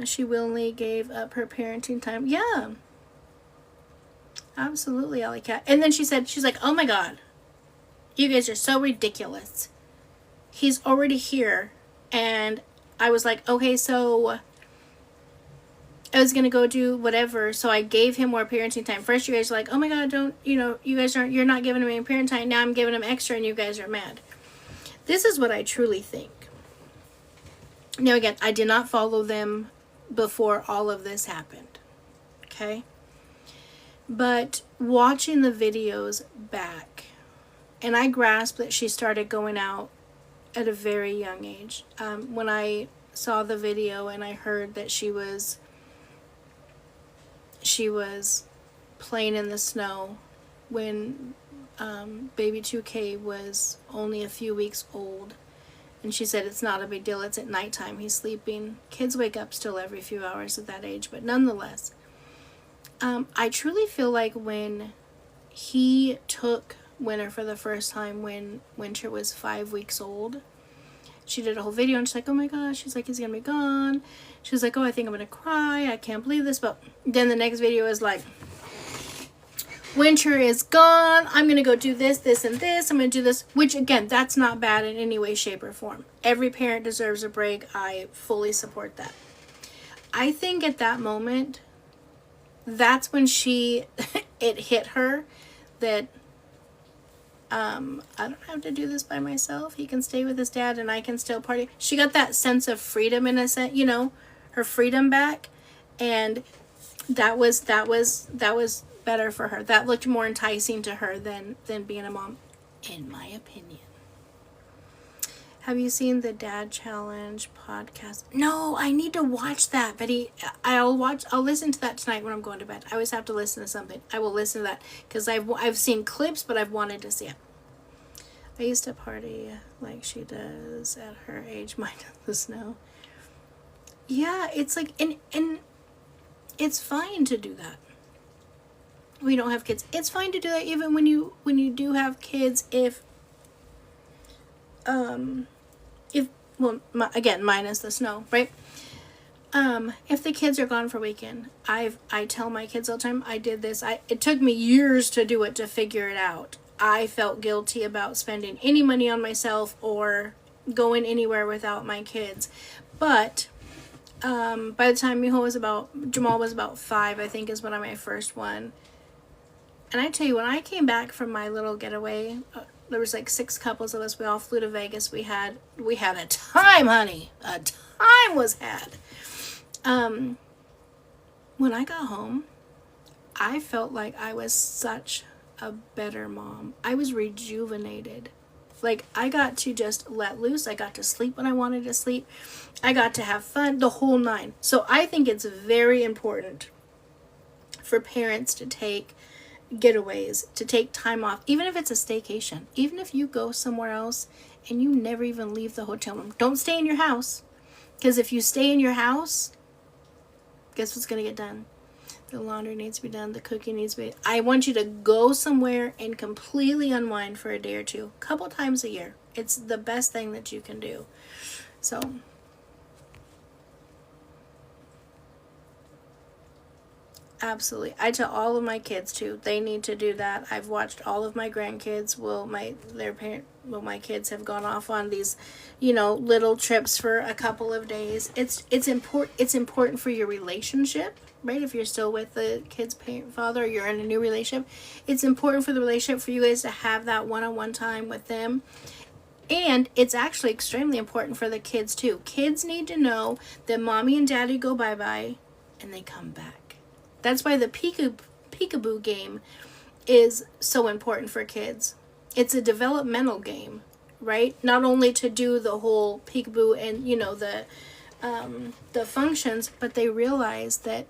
She willingly gave up her parenting time. Yeah. Absolutely, Alley Cat. And then she's like, oh my God, you guys are so ridiculous. He's already here. And I was like, okay, so I was going to go do whatever. So I gave him more parenting time. First, you guys are like, oh my God, don't, you guys you're not giving him any parenting time. Now I'm giving him extra and you guys are mad. This is what I truly think. Now, again, I did not follow them before all of this happened. Okay? But watching the videos back, and I grasped that she started going out at a very young age. When I saw the video and I heard that she was playing in the snow when baby 2K was only a few weeks old. And she said it's not a big deal. It's at nighttime. He's sleeping. Kids wake up still every few hours at that age. But nonetheless, I truly feel like when he took Winter for the first time when Winter was 5 weeks old, she did a whole video and she's like, oh my gosh. She's like, he's going to be gone. She's like, oh, I think I'm going to cry. I can't believe this. But then the next video is like, Winter is gone. I'm going to go do this, this, and this. I'm going to do this. Which, again, that's not bad in any way, shape, or form. Every parent deserves a break. I fully support that. I think at that moment, that's when it hit her that I don't have to do this by myself. He can stay with his dad and I can still party. She got that sense of freedom in a sense, her freedom back. And that was better for her. That looked more enticing to her than being a mom, in my opinion. Have you seen the Dad Challenge podcast? No, I need to watch that. But I'll listen to that tonight when I'm going to bed. I always have to listen to something. I will listen to that because I've seen clips, but I've wanted to see it. I used to party like she does at her age, minus the snow. Yeah, it's like, and it's fine to do that. We don't have kids. It's fine to do that even when you do have kids. Again, minus the snow, right? If the kids are gone for a weekend, I tell my kids all the time, I did this. It took me years to do it, to figure it out. I felt guilty about spending any money on myself or going anywhere without my kids. But by the time Jamal was about 5, I think is when my first one. And I tell you, when I came back from my little getaway, there was like 6 couples of us. We all flew to Vegas. We had a time, honey. A time was had. When I got home, I felt like I was such a better mom. I was rejuvenated. Like, I got to just let loose. I got to sleep when I wanted to sleep. I got to have fun, the whole 9. So I think it's very important for parents to take getaways, to take time off, even if it's a staycation, even if you go somewhere else and you never even leave the hotel room. Don't stay in your house, because if you stay in your house, guess what's going to get done? The laundry needs to be done, the cooking needs to be. I want you to go somewhere and completely unwind for a day or two, a couple times a year. It's the best thing that you can do. So absolutely. I tell all of my kids too. They need to do that. I've watched all of my grandkids. My kids have gone off on these, little trips for a couple of days. It's important for your relationship, right? If you're still with the kid's father, or you're in a new relationship, it's important for the relationship for you guys to have that one-on-one time with them. And it's actually extremely important for the kids too. Kids need to know that mommy and daddy go bye-bye and they come back. That's why the peekaboo game is so important for kids. It's a developmental game, right? Not only to do the whole peekaboo and, the functions, but they realize that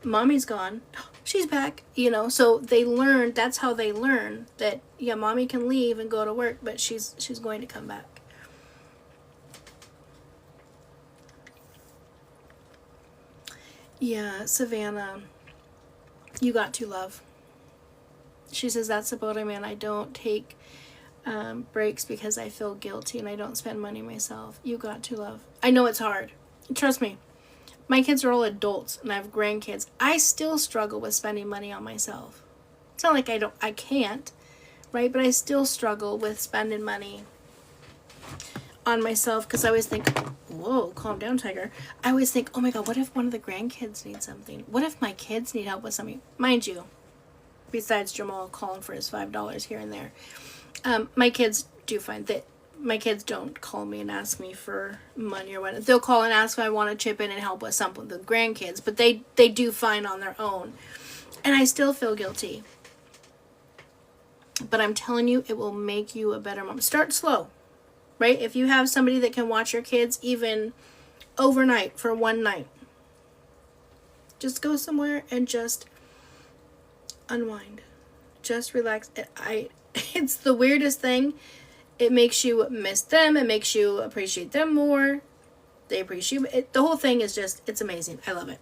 mommy's gone, she's back, so they learn. That's how they learn that, yeah, mommy can leave and go to work, but she's going to come back. Yeah, Savannah, you got to love. She says, that's the boat I'm in. I don't take breaks because I feel guilty and I don't spend money myself. You got to, love. I know it's hard. Trust me. My kids are all adults and I have grandkids. I still struggle with spending money on myself. It's not like I can't, right? But I still struggle with spending money on myself because I always think, whoa, calm down, Tiger. I always think, oh my God, what if one of the grandkids needs something? What if my kids need help with something? Mind you, besides Jamal calling for his $5 here and there, my kids do find that my kids don't call me and ask me for money or whatever. They'll call and ask if I want to chip in and help with something with the grandkids, but they do fine on their own. And I still feel guilty. But I'm telling you, it will make you a better mom. Start slow, right? If you have somebody that can watch your kids even overnight for one night, just go somewhere and just unwind. Just relax. It's the weirdest thing. It makes you miss them. It makes you appreciate them more. They appreciate it. The whole thing is just, it's amazing. I love it.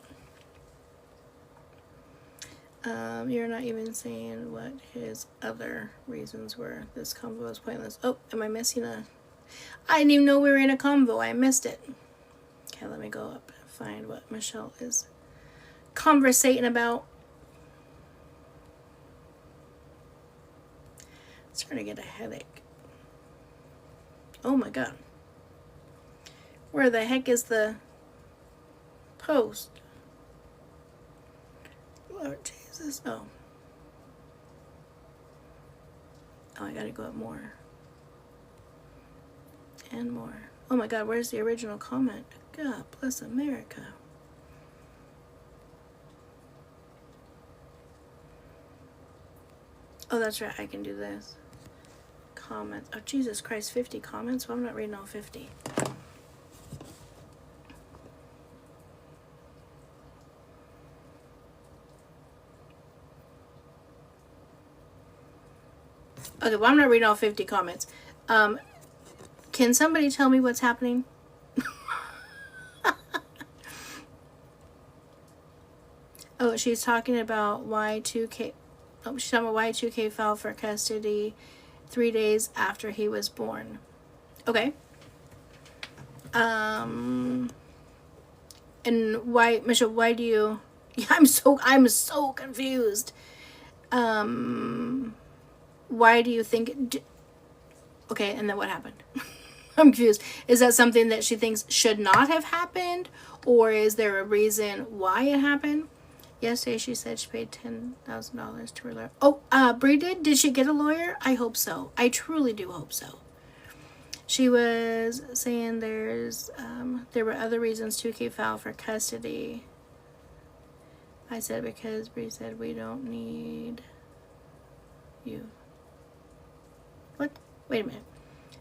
You're not even saying what his other reasons were. This convo is pointless. Oh, am I missing I didn't even know we were in a convo. I missed it. Okay, let me go up and find what Michelle is conversating about. I'm starting to get a headache. Oh my God. Where the heck is the post? Lord Jesus. Oh, I gotta go up more. And more. Oh my God, where's the original comment? God bless America. Oh, that's right, I can do this. Comments. Oh, Jesus Christ, 50 comments? Well, I'm not reading all 50. Okay, well, I'm not reading all 50 comments. Can somebody tell me what's happening? Oh, she's talking about Y2K. Oh, she's talking about Y2K filed for custody 3 days after he was born. Okay. And why, Michelle, why do you... Yeah, I'm so confused. Why do you think... Okay, and then what happened? I'm confused. Is that something that she thinks should not have happened? Or is there a reason why it happened? Yesterday she said she paid $10,000 to her lawyer. Oh, Brie did? Did she get a lawyer? I hope so. I truly do hope so. She was saying there were other reasons 2K filed for custody. I said because Brie said we don't need you. What? Wait a minute.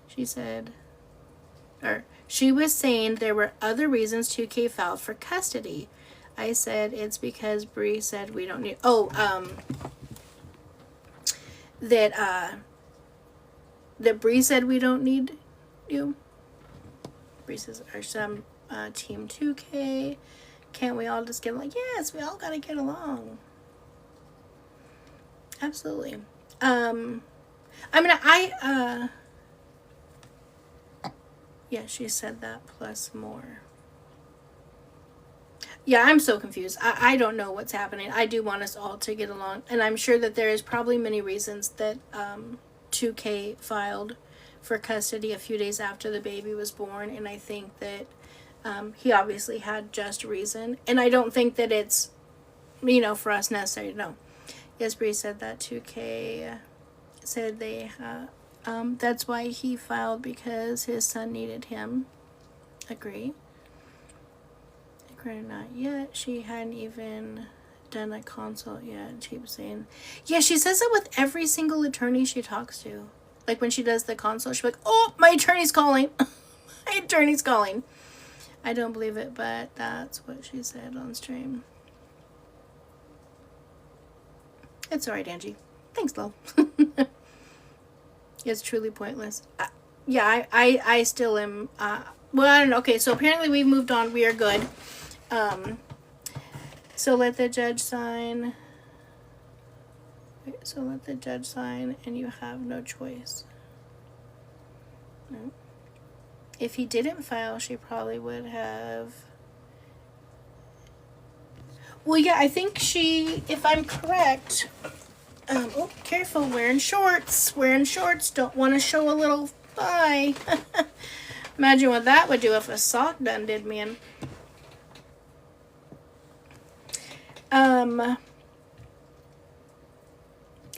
She was saying there were other reasons 2K filed for custody. I said it's because Bree said we don't need... that Bree said we don't need you. Bree says, are some Team 2K? Can't we all just get along? Yes, we all gotta get along. Absolutely. Yeah, she said that plus more. Yeah, I'm so confused. I don't know what's happening. I do want us all to get along. And I'm sure that there is probably many reasons that 2K filed for custody a few days after the baby was born. And I think that he obviously had just reason. And I don't think that it's, for us necessary to know. Yes, Bree said that 2K said they that's why he filed, because his son needed him. Agree. Not yet. She hadn't even done a consult yet. And she was saying, yeah, she says it with every single attorney she talks to. Like when she does the consult, she's like, oh, my attorney's calling. My attorney's calling. I don't believe it, but that's what she said on stream. It's alright, Angie. Thanks, love. It's truly pointless. Yeah, I still am. Well, I don't know. Okay, so apparently we've moved on. We are good. So let the judge sign. So let the judge sign, and you have no choice. If he didn't file, she probably would have. Well, yeah, I think she, if I'm correct, oh, careful, wearing shorts, don't want to show a little thigh. Imagine what that would do if a sock done did me in.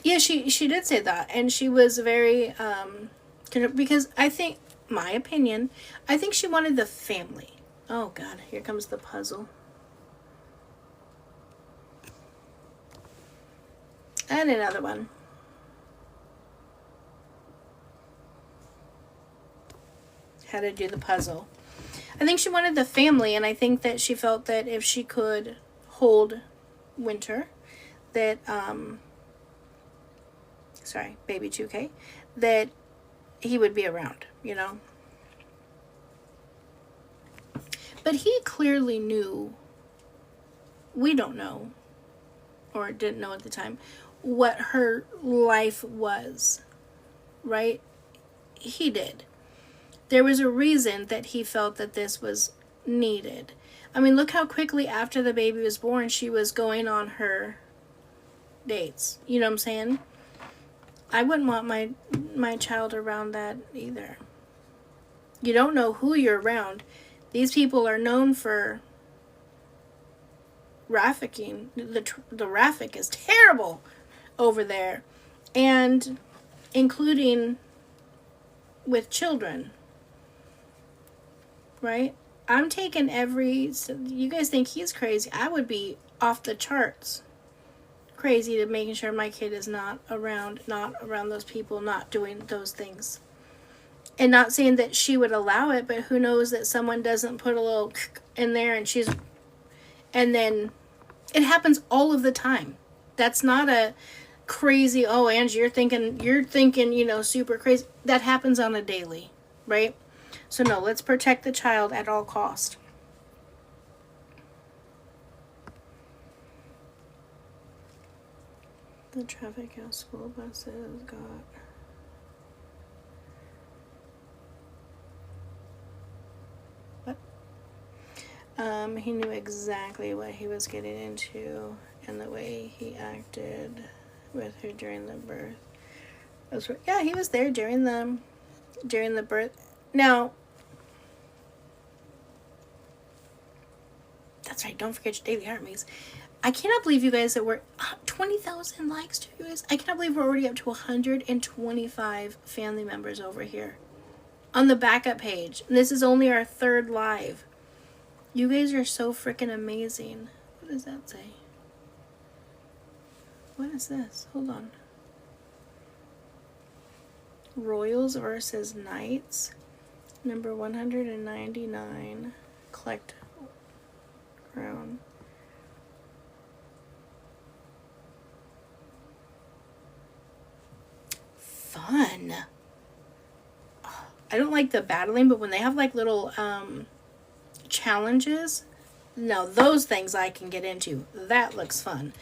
Yeah, she did say that, and she was very, because I think, my opinion, I think she wanted the family. Oh God, here comes the puzzle. And another one. How to do the puzzle. I think she wanted the family, and I think that she felt that if she could hold Winter, that, sorry, baby 2K, that he would be around, you know. But he clearly knew, we don't know, or didn't know at the time, what her life was, right? He did. There was a reason that he felt that this was needed. I mean, look how quickly after the baby was born, she was going on her dates. You know what I'm saying? I wouldn't want my child around that either. You don't know who you're around. These people are known for trafficking. The traffic is terrible over there, and including with children, right? I'm taking you guys think he's crazy. I would be off the charts crazy to making sure my kid is not around those people, not doing those things. And not saying that she would allow it, but who knows that someone doesn't put a little in there and then it happens all of the time. That's not a crazy, oh, Angie, you're thinking, you know, super crazy. That happens on a daily, right? So no, let's protect the child at all cost. The traffic house school buses got. What? He knew exactly what he was getting into and the way he acted with her during the birth. Yeah, he was there during the birth. Now, that's right, don't forget your daily heart maze. I cannot believe you guys that we're 20,000 likes to you guys. I cannot believe we're already up to 125 family members over here on the backup page. And this is only our 3rd live. You guys are so freaking amazing. What does that say? What is this? Hold on. Royals versus Knights. Number 199. Collect crown. Fun. I don't like the battling, but when they have like little challenges, no, those things I can get into. That looks fun,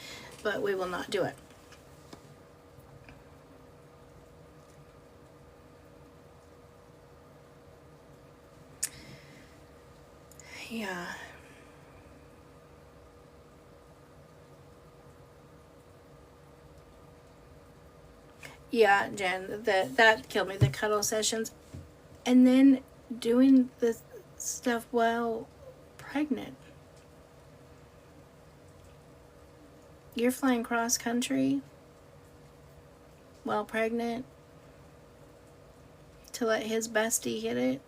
but we will not do it. Yeah. Yeah, Jen, that killed me, the cuddle sessions. And then doing the stuff while pregnant. You're flying cross country while pregnant to let his bestie hit it.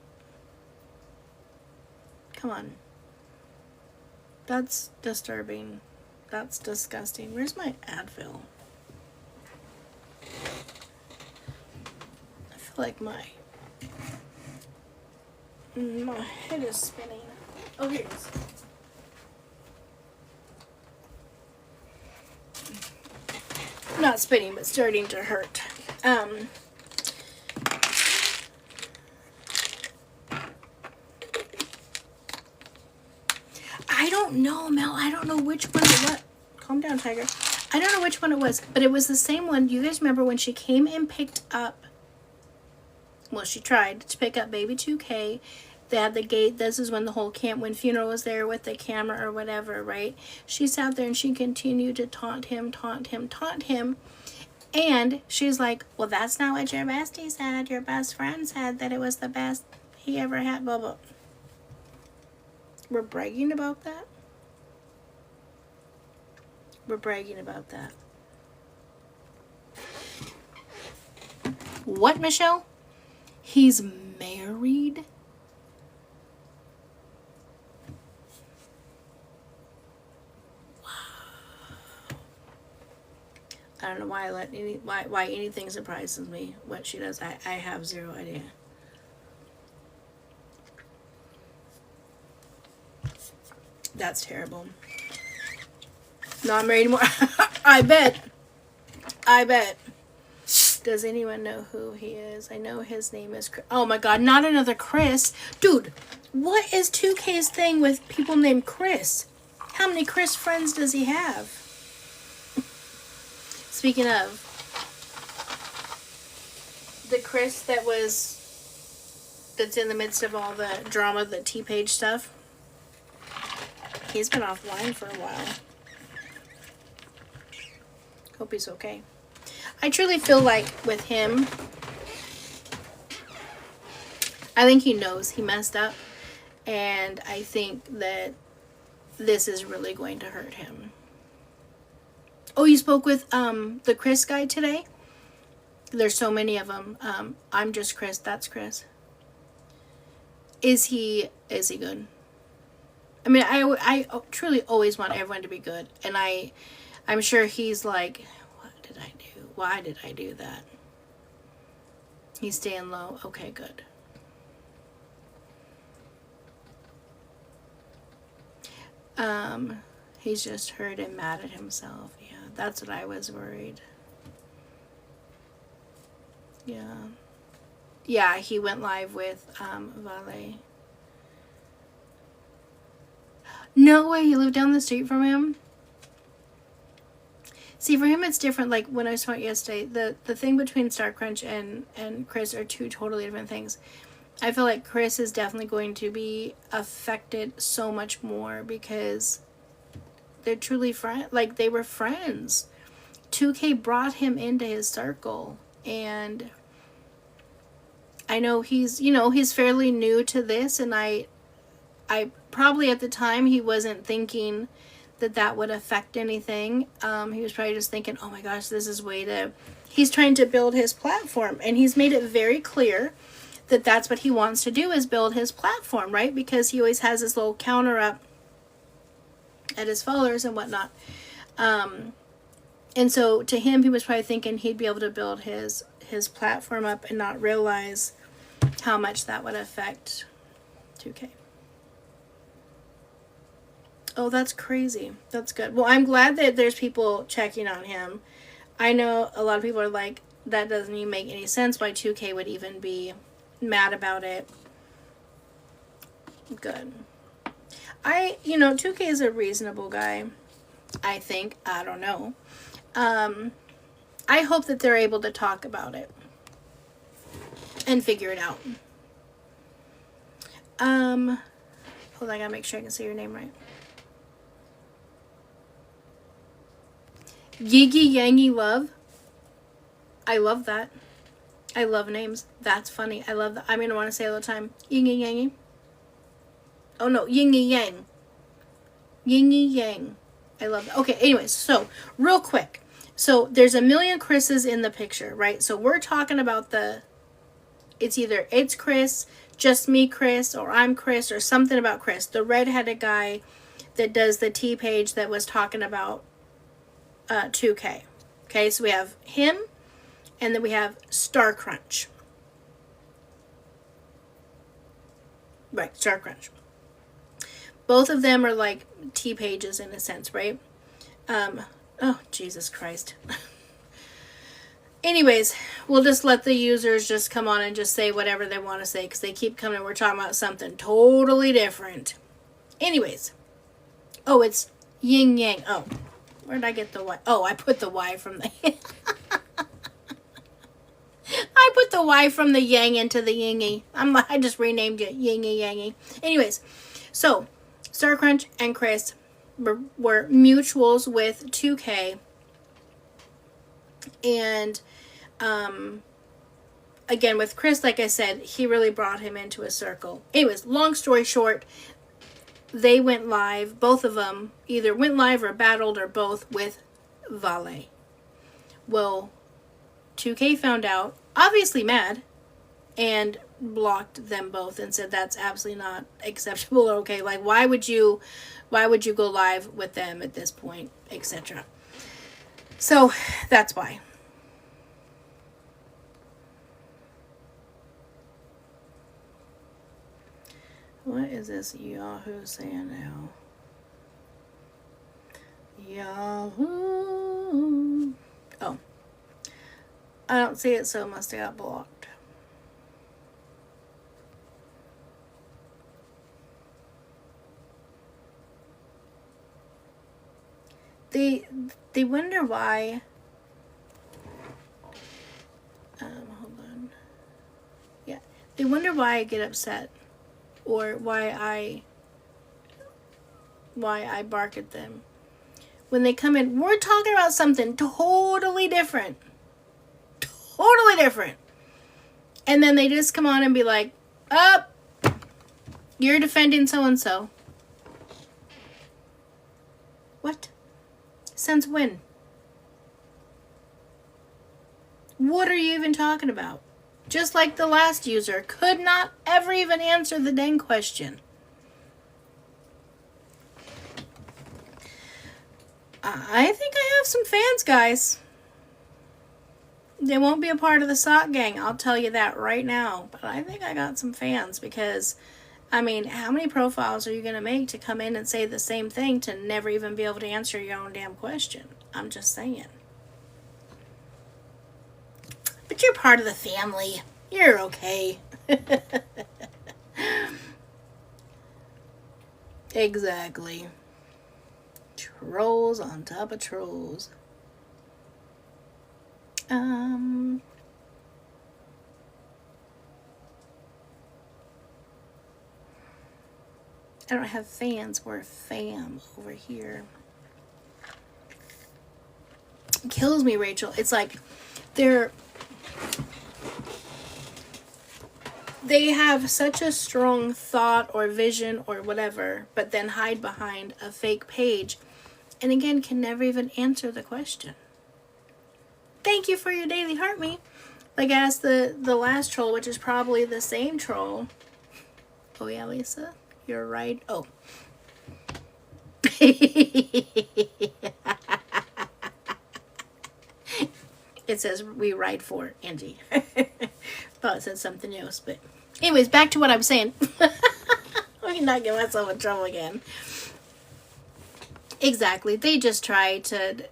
Come on. That's disturbing. That's disgusting. Where's my Advil? I feel like my head is spinning. Oh, here it is. Not spinning, but starting to hurt. I don't know, Mel. I don't know which one it was. Calm down, Tiger. I don't know which one it was, but it was the same one. You guys remember when she came and picked up Well, she tried to pick up baby 2K. They had the gate. This is when the whole when funeral was there with the camera or whatever, right? She sat there and she continued to taunt him, taunt him, taunt him. And she's like, well, that's not what your bestie said. Your best friend said that it was the best he ever had, blah, blah. We're bragging about that? We're bragging about that. What, Michelle? He's married? I don't know why anything surprises me. What she does, I have zero idea. That's terrible. Not married anymore. I bet. Does anyone know who he is? I know his name is Chris. Oh my god, not another Chris. Dude, what is 2K's thing with people named Chris? How many Chris friends does he have? Speaking of, the Chris that's in the midst of all the drama, the T-Page stuff, he's been offline for a while. Hope he's okay. I truly feel like with him, I think he knows he messed up, and I think that this is really going to hurt him. Oh, you spoke with the Chris guy today? There's so many of them. I'm just Chris. That's Chris. Is he good? I mean, I truly always want everyone to be good, and I'm sure he's like, what did I do? Why did I do that? He's staying low. Okay, good. He's just hurt and mad at himself. Yeah, that's what I was worried. Yeah. Yeah, he went live with Valet. No way, he lived down the street from him? See, for him it's different. Like when I saw it yesterday, the thing between Star Crunch and Chris are two totally different things. I feel like Chris is definitely going to be affected so much more because they're truly friends. Like, they were friends. 2K brought him into his circle, and I know he's fairly new to this, and I probably at the time he wasn't thinking that would affect anything. He was probably just thinking, oh my gosh, this is he's trying to build his platform, and he's made it very clear that that's what he wants to do, is build his platform, right? Because he always has this little counter up at his followers and whatnot. And so to him, he was probably thinking he'd be able to build his platform up and not realize how much that would affect 2K. Oh, that's crazy. That's good. Well, I'm glad that there's people checking on him. I know a lot of people are like, that doesn't even make any sense why 2K would even be mad about it. Good. 2K is a reasonable guy, I think. I don't know. I hope that they're able to talk about it and figure it out. Hold on, I gotta make sure I can say your name right. Yiggy Yangy Love. I love that. I love names. That's funny. I love that. I'm going to want to say it all the time. Yingy Yangy. Oh no, Yingy Yang. Yingy Yang. I love that. Okay, anyways, so real quick. So there's a million Chris's in the picture, right? So we're talking about it's Chris, just me Chris, or I'm Chris, or something about Chris. The redheaded guy that does the T-Page that was talking about 2K. Okay, so we have him, and then we have Star Crunch. Right, Star Crunch. Both of them are like T-Pages in a sense, right? Oh, Jesus Christ. Anyways, we'll just let the users just come on and just say whatever they want to say, because they keep coming. We're talking about something totally different. Anyways. Oh, it's Yin Yang. Oh, where did I get the Y? Oh, I put the Y from the... I put the Y from the yang into the yingy. I just renamed it yingy yangy. Anyways, so Star Crunch and Chris were mutuals with 2K. And again, with Chris, like I said, he really brought him into a circle. Anyways, long story short, they went live. Both of them either went live or battled or both with Vale. Well, 2K found out, obviously mad, and blocked them both and said that's absolutely not acceptable or okay. Like, why would you go live with them at this point, etc. So that's why. What is this Yahoo saying now? Yahoo. Oh. I don't see it, so it must have got blocked. They wonder why. Hold on. Yeah. They wonder why I get upset. Or why I bark at them. When they come in, we're talking about something totally different. Totally different. And then they just come on and be like, oh, you're defending so-and-so. What? Since when? What are you even talking about? Just like the last user could not ever even answer the dang question. I think I have some fans, guys. They won't be a part of the sock gang, I'll tell you that right now. But I think I got some fans because, I mean, how many profiles are you going to make to come in and say the same thing to never even be able to answer your own damn question? I'm just saying. But you're part of the family. You're okay. Exactly. Trolls on top of trolls. I don't have fans. We're fam over here. It kills me, Rachel. It's like they have such a strong thought or vision or whatever, but then hide behind a fake page, and again can never even answer the question. Thank you for your daily heart me. Like I asked the last troll, which is probably the same troll. Oh yeah, Lisa, you're right. Oh. It says we ride for Angie. Thought it said something else, but anyways, back to what I'm saying. I can not get myself in trouble again. Exactly. They just try to,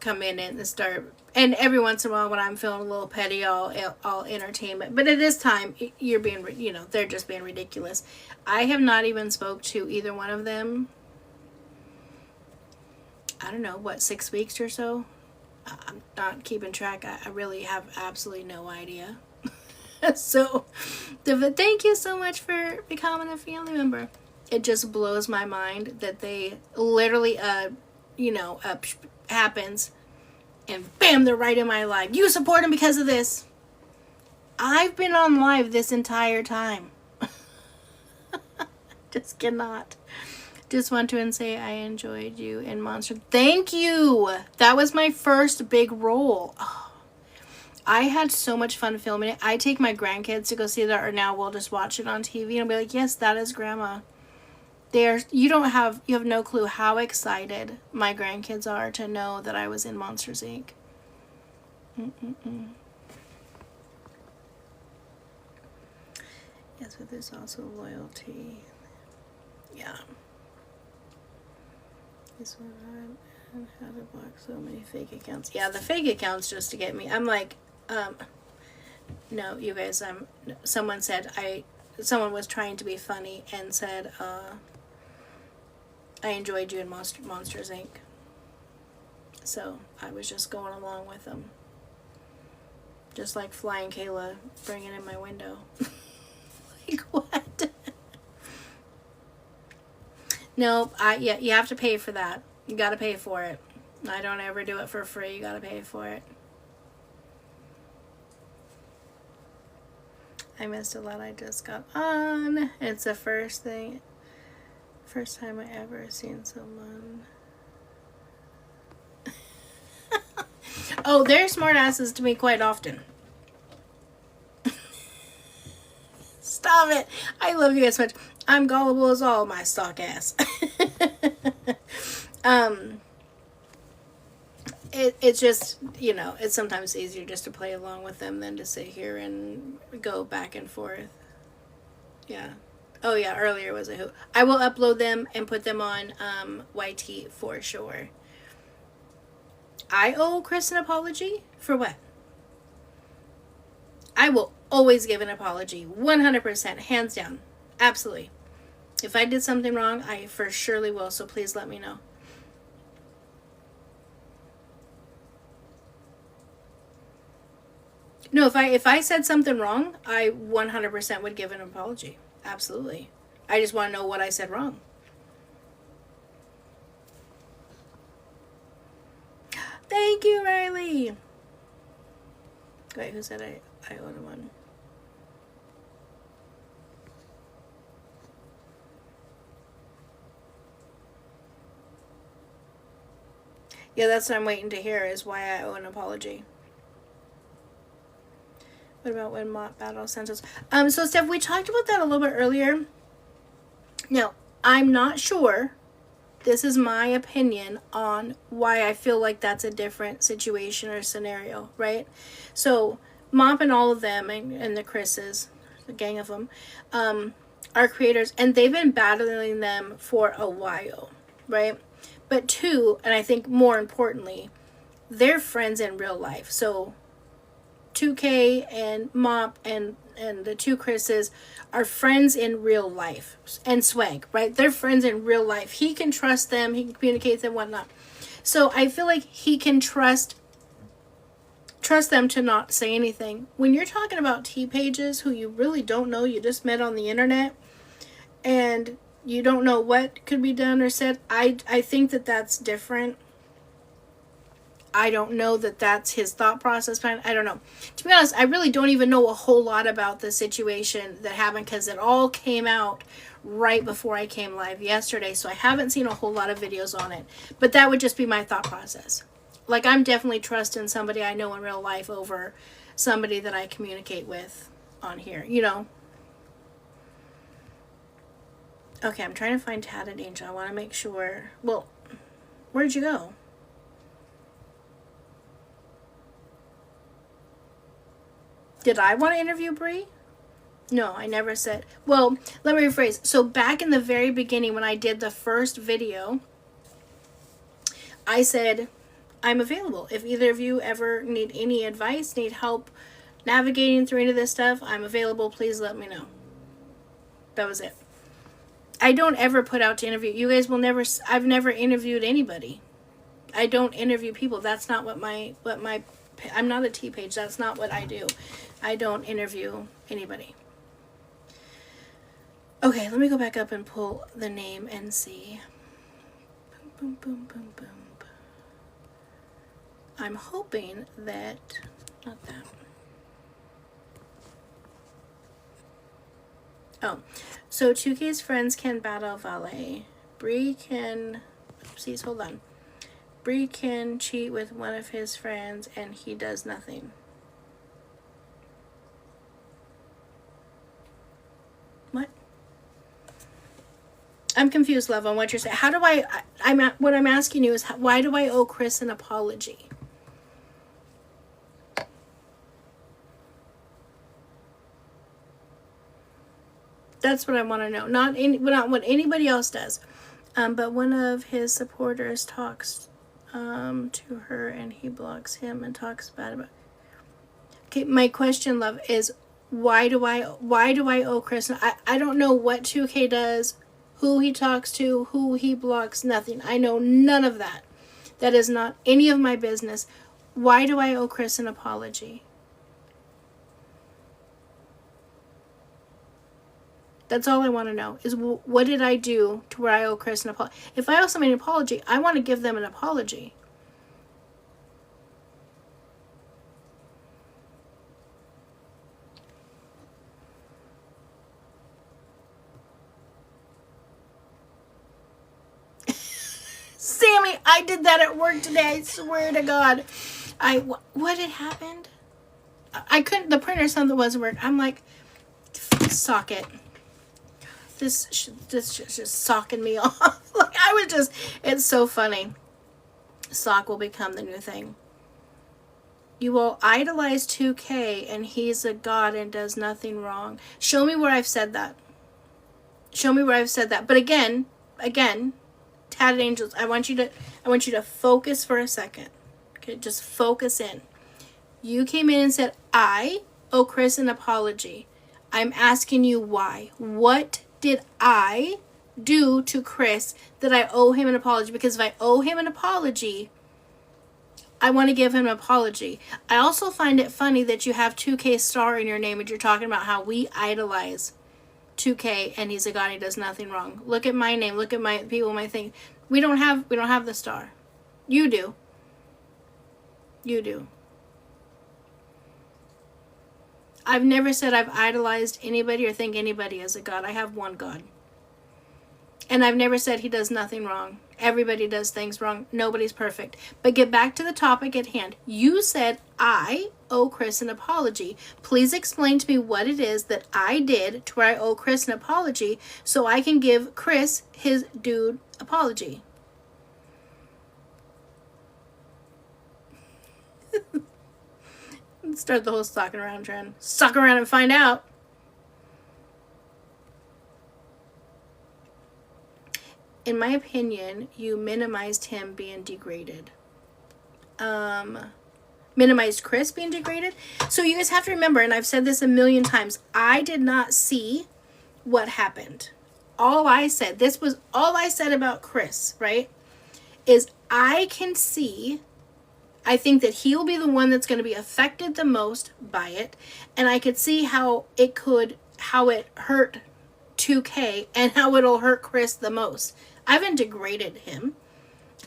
come in and start. And every once in a while, when I'm feeling a little petty, I'll entertain it. But at this time, you're being, they're just being ridiculous. I have not even spoke to either one of them. I don't know, 6 weeks or so? I'm not keeping track. I really have absolutely no idea. So, thank you so much for becoming a family member. It just blows my mind that they literally, happens, and bam, they're right in my life. You support him because of this. I've been on live this entire time. Just cannot. Just want to say I enjoyed you in Monster. Thank you. That was my first big role. Oh, I had so much fun filming it. I take my grandkids to go see that, or now we'll just watch it on TV and I'll be like, yes, that is Grandma. You have no clue how excited my grandkids are to know that I was in Monsters Inc. Yes, but there's also loyalty. Yeah. This one, how to block so many fake accounts. Yeah, the fake accounts just to get me. I'm like, no, you guys, someone was trying to be funny and said, I enjoyed you in Monsters Inc. So I was just going along with them. Just like Flying Kayla bringing in my window. Like, what? Nope. Yeah, you have to pay for that. You got to pay for it. I don't ever do it for free. You got to pay for it. I missed a lot. I just got on. It's the first time I ever seen someone. Oh, they're smartasses to me quite often. Stop it. I love you guys so much. I'm gullible as all my stock ass. It's just, you know, it's sometimes easier just to play along with them than to sit here and go back and forth. Yeah. Oh yeah, earlier was a who. I will upload them and put them on YT for sure. I owe Chris an apology? For what? I will always give an apology. 100%. Hands down. Absolutely. If I did something wrong, I for surely will. So please let me know. No, if I said something wrong, I 100% would give an apology. Absolutely. I just want to know what I said wrong. Thank you, Riley. Wait, who said I owed him one? Yeah, that's what I'm waiting to hear, is why I owe an apology. What about when Mott battle Santos? So Steph, we talked about that a little bit earlier. Now, I'm not sure. This is my opinion on why I feel like that's a different situation or scenario, right? So Mop and all of them, and the Chris's, the gang of them, are creators, and they've been battling them for a while, right? But two, and I think more importantly, they're friends in real life. So 2K and Mop and the two Chris's are friends in real life. And Swag, right? They're friends in real life. He can trust them. He can communicate with them, whatnot. So I feel like he can trust them to not say anything. When you're talking about T-pages who you really don't know, you just met on the internet, and you don't know what could be done or said, I think that that's different. I don't know that that's his thought process. I don't know. To be honest, I really don't even know a whole lot about the situation that happened, because it all came out right before I came live yesterday. So I haven't seen a whole lot of videos on it. But that would just be my thought process. Like, I'm definitely trusting somebody I know in real life over somebody that I communicate with on here, you know. Okay, I'm trying to find Tatted Angel. I want to make sure. Well, where'd you go? Did I want to interview Bree? No, I never said. Well, let me rephrase. So back in the very beginning when I did the first video, I said, I'm available. If either of you ever need any advice, need help navigating through any of this stuff, I'm available. Please let me know. That was it. I don't ever put out to interview. You guys will never, I've never interviewed anybody. I don't interview people. That's not what my, I'm not a T-page. That's not what I do. I don't interview anybody. Okay, let me go back up and pull the name and see. Boom, boom, boom, boom, boom. I'm hoping that, not that. Oh, so 2K's friends can battle Valet. Bree can, oopsies, hold on. Bree can cheat with one of his friends and he does nothing. What? I'm confused, love, on what you're saying. How do what I'm asking you is, why do I owe Chris an apology? That's what I want to know. Not what anybody else does. But one of his supporters talks to her and he blocks him and talks bad about. Okay, my question, love, is why do I owe Chris? I don't know what 2K does, who he talks to, who he blocks, nothing. I know none of that. That is not any of my business. Why do I owe Chris an apology? That's all I want to know is what did I do to where I owe Chris an apology? If I owe somebody an apology, I want to give them an apology. Sammy, I did that at work today. I swear to God. What had happened? I couldn't, the printer something wasn't working. I'm like, socket. This just socking me off. Like, I was just, it's so funny. Sock will become the new thing. You will idolize 2K and he's a god and does nothing wrong. Show me where I've said that. Show me where I've said that. But again, Tatted Angels, I want you to focus for a second. Okay, just focus in. You came in and said, I owe Chris an apology. I'm asking you why. What did I do to Chris that I owe him an apology? Because if I owe him an apology, I want to give him an apology. I also find it funny that you have 2K star in your name and you're talking about how we idolize 2K and he's a god, he does nothing wrong. Look at my name, look at my people, my thing. We don't have the star. You do. You do. I've never said I've idolized anybody or think anybody is a god. I have one God. And I've never said he does nothing wrong. Everybody does things wrong. Nobody's perfect. But get back to the topic at hand. You said I owe Chris an apology. Please explain to me what it is that I did to where I owe Chris an apology so I can give Chris his dude apology. Start the whole stalking around trend. Suck around and find out. In my opinion, you minimized him being degraded. Minimized Chris being degraded. So you guys have to remember, and I've said this a million times, I did not see what happened. All I said, this was all I said about Chris, right? Is I can see, I think that he'll be the one that's going to be affected the most by it. And I could see how it hurt 2K and how it'll hurt Chris the most. I haven't degraded him.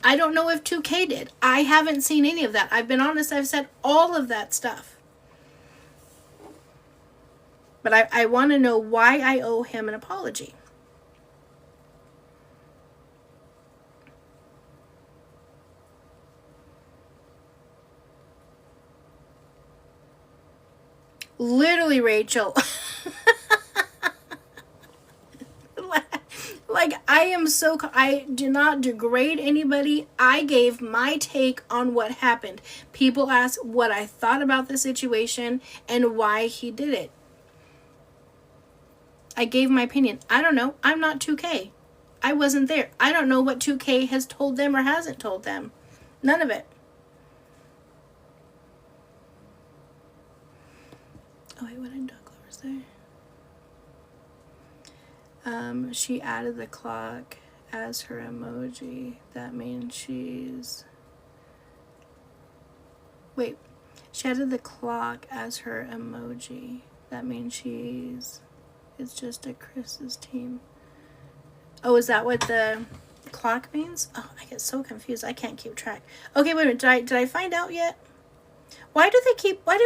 I don't know if 2K did. I haven't seen any of that. I've been honest. I've said all of that stuff. But I want to know why I owe him an apology. Literally, Rachel. Like, I do not degrade anybody. I gave my take on what happened. People ask what I thought about the situation and why he did it. I gave my opinion. I don't know. I'm not 2K. I wasn't there. I don't know what 2K has told them or hasn't told them. None of it. Oh, wait, what did Douglas say? She added the clock as her emoji. That means she's... Wait. She added the clock as her emoji. That means she's... It's just a Chris's team. Oh, is that what the clock means? Oh, I get so confused. I can't keep track. Okay, wait a minute. Did I find out yet? Why do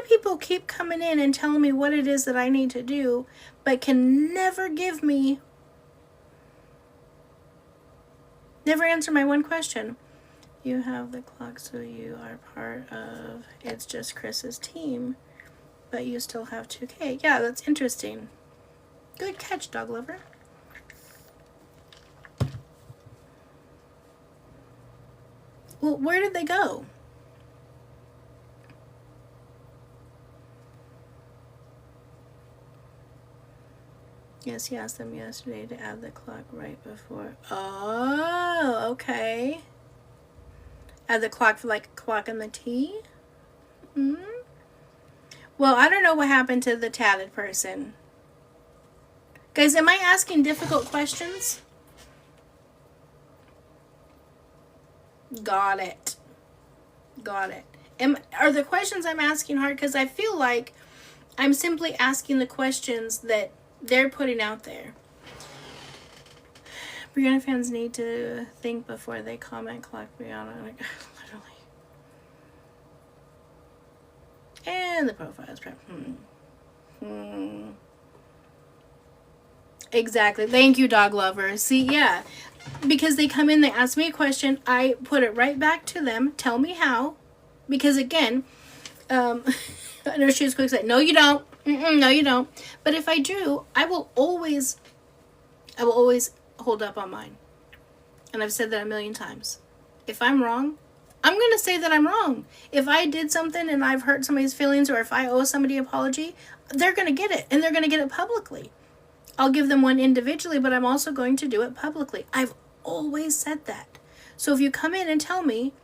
people keep coming in and telling me what it is that I need to do, but can never answer my one question? You have the clock, so you are part of It's Just Chris's team, but you still have 2K. Yeah, that's interesting. Good catch, dog lover. Well, where did they go? Yes, he asked them yesterday to add the clock right before. Oh, okay. Add the clock for like a clock on the T? Mm-hmm. Well, I don't know what happened to the tatted person. Guys, am I asking difficult questions? Got it. Got it. Are the questions I'm asking hard? Because I feel like I'm simply asking the questions that they're putting out there. Brianna fans need to think before they comment. Clock Brianna. Like, literally. And the profiles. Exactly. Thank you, dog lovers. See, yeah. Because they come in, they ask me a question. I put it right back to them. Tell me how. Because again, I know she was quick to say, no, you don't. No, you don't. But if I do, I will always hold up on mine. And I've said that a million times. If I'm wrong, I'm going to say that I'm wrong. If I did something and I've hurt somebody's feelings, or if I owe somebody an apology, they're going to get it. And they're going to get it publicly. I'll give them one individually, but I'm also going to do it publicly. I've always said that. So if you come in and tell me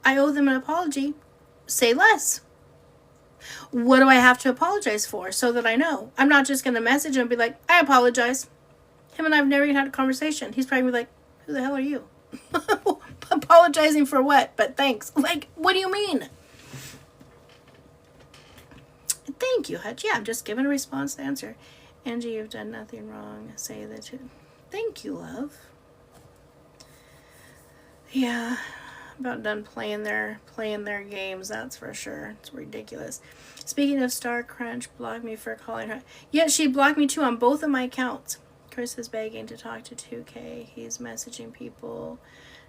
I owe them an apology, say less. What do I have to apologize for so that I know? I'm not just going to message him and be like, I apologize. Him and I have never even had a conversation. He's probably like, who the hell are you? Apologizing for what? But thanks. Like, what do you mean? Thank you, Hutch. Yeah, I'm just giving a response to answer. Angie, you've done nothing wrong. Say that you... Thank you, love. Yeah, about done playing their games, that's for sure. It's ridiculous. Speaking of Star Crunch, blocked me for calling her. Yeah, she blocked me too on both of my accounts. Chris is begging to talk to 2K. He's messaging people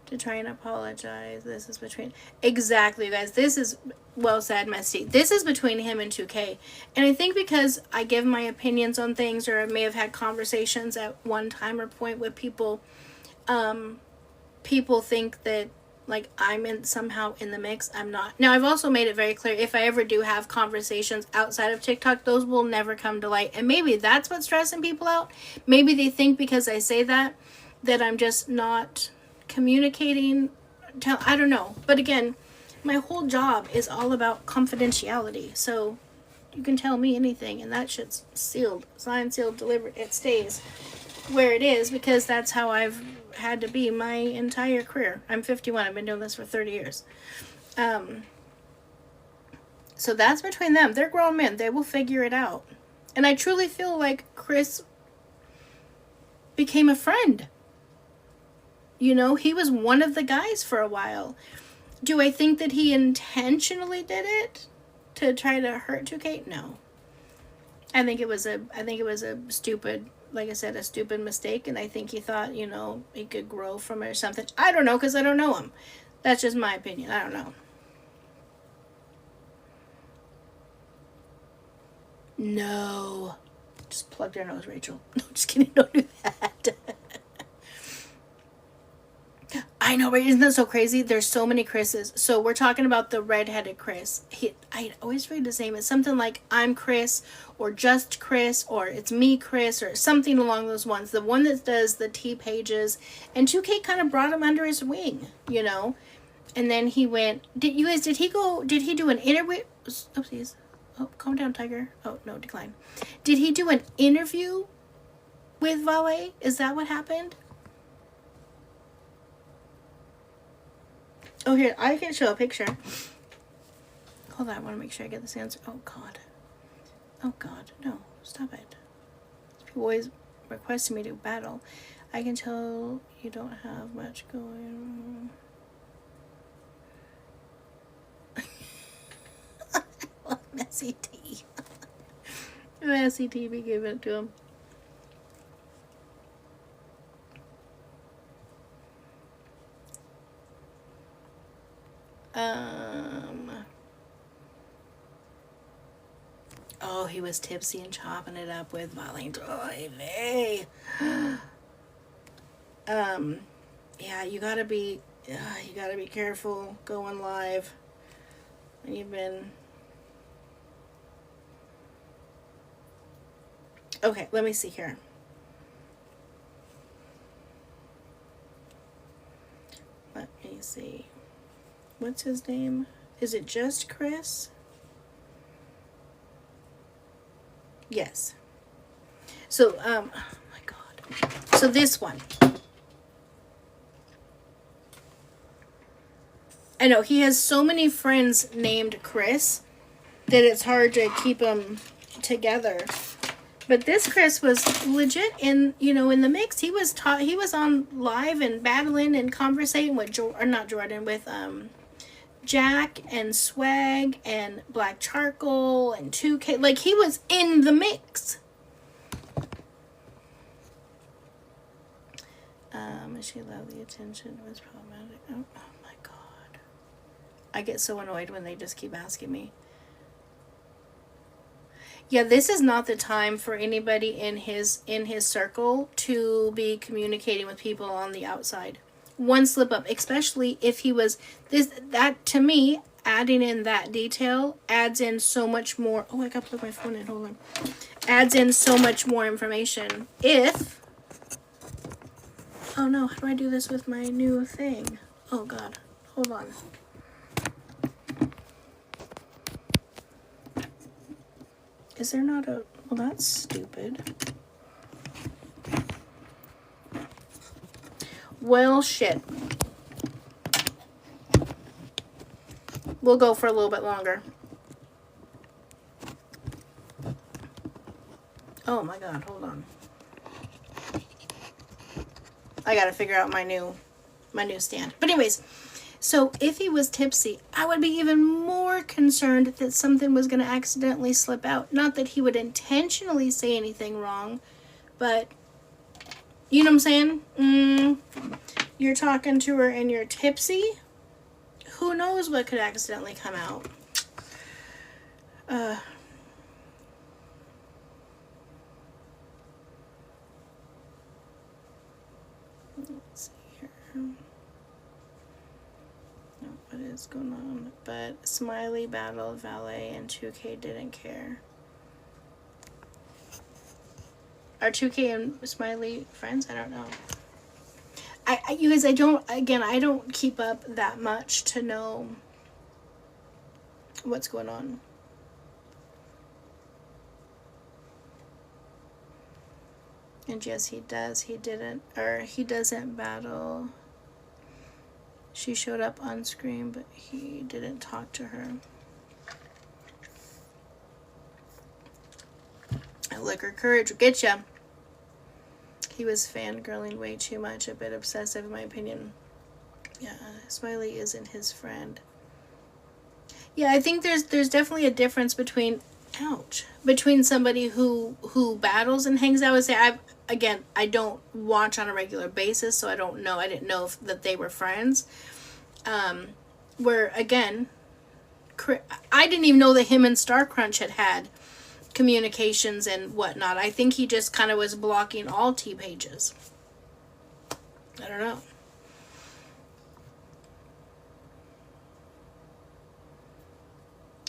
to try and apologize. This is between... Exactly, guys. This is... Well said, Misty. This is between him and 2K. And I think because I give my opinions on things, or I may have had conversations at one time or point with people, people think that, like, I'm somehow in the mix. I'm not. Now, I've also made it very clear, if I ever do have conversations outside of TikTok, those will never come to light. And maybe that's what's stressing people out. Maybe they think because I say that I'm just not communicating. I don't know. But again, my whole job is all about confidentiality. So you can tell me anything, and that shit's sealed, signed, sealed, delivered. It stays where it is, because that's how I've had to be my entire career. I'm 51. I've been doing this for 30 years. So that's between them. They're grown men. They will figure it out. And I truly feel like Chris became a friend. You know, he was one of the guys for a while. Do I think that he intentionally did it to try to hurt 2K? No. I think it was a stupid, like I said, a stupid mistake, and I think he thought, you know, he could grow from it or something. I don't know, because I don't know him. That's just my opinion. I don't know. No. Just plug your nose, Rachel. No, just kidding. Don't do that. I know, right? Isn't that so crazy? There's so many Chris's. So we're talking about the redheaded Chris. I always read his name. It's something like I'm Chris, or just Chris, or it's me Chris, or something along those ones. The one that does the T pages. And 2K kind of brought him under his wing, you know. And then he went. Did he do an interview? Oopsies. Oh, calm down, Tiger. Oh, no, decline. Did he do an interview with Valet? Is that what happened? Oh, here, I can show a picture. Hold on, I want to make sure I get this answer. Oh, God. Oh, God. No, stop it. People always requesting me to battle. I can tell you don't have much going on. Messy T. Messy T, be giving it to him. Oh, he was tipsy and chopping it up with Valentine. Yeah, you gotta be careful going live. You've been... Okay, let me see here. Let me see. What's his name? Is it just Chris? Yes. So, oh my God. So this one. I know, he has so many friends named Chris that it's hard to keep them together. But this Chris was legit in, you know, in the mix. He was he was on live and battling and conversating with not Jordan, with Jack and Swag and Black Charcoal and 2K. Like, he was in the mix. She loved the attention. It was problematic. Oh my god. I get so annoyed when they just keep asking me. Yeah, this is not the time for anybody in his circle to be communicating with people on the outside. One slip up, especially if he was that to me, adding in that detail adds in so much more. Oh, I gotta plug my phone in. Hold on. Adds in so much more information. If, oh no, how do I do this with my new thing? Oh god, hold on. Is there not a... Well, that's stupid. Well, shit. We'll go for a little bit longer. Oh my god, hold on. I gotta figure out my new stand. But anyways, so if he was tipsy, I would be even more concerned that something was going to accidentally slip out. Not that he would intentionally say anything wrong, but you know what I'm saying? You're talking to her and you're tipsy. Who knows what could accidentally come out? Let's see here. What is going on? But Smiley battled Valet and 2K didn't care. Are 2K and Smiley friends? I don't know. You guys, I don't keep up that much to know what's going on. And yes, he does. He doesn't battle. She showed up on screen, but he didn't talk to her. Liquor courage will get ya. He was fangirling way too much, a bit obsessive in my opinion. Yeah, Smiley isn't his friend. Yeah, I think there's definitely a difference between somebody who battles and hangs out. I don't watch on a regular basis, so I don't know. I didn't know that they were friends. Where again, I didn't even know that him and Star Crunch had communications and whatnot. I think he just kind of was blocking all T pages. I don't know.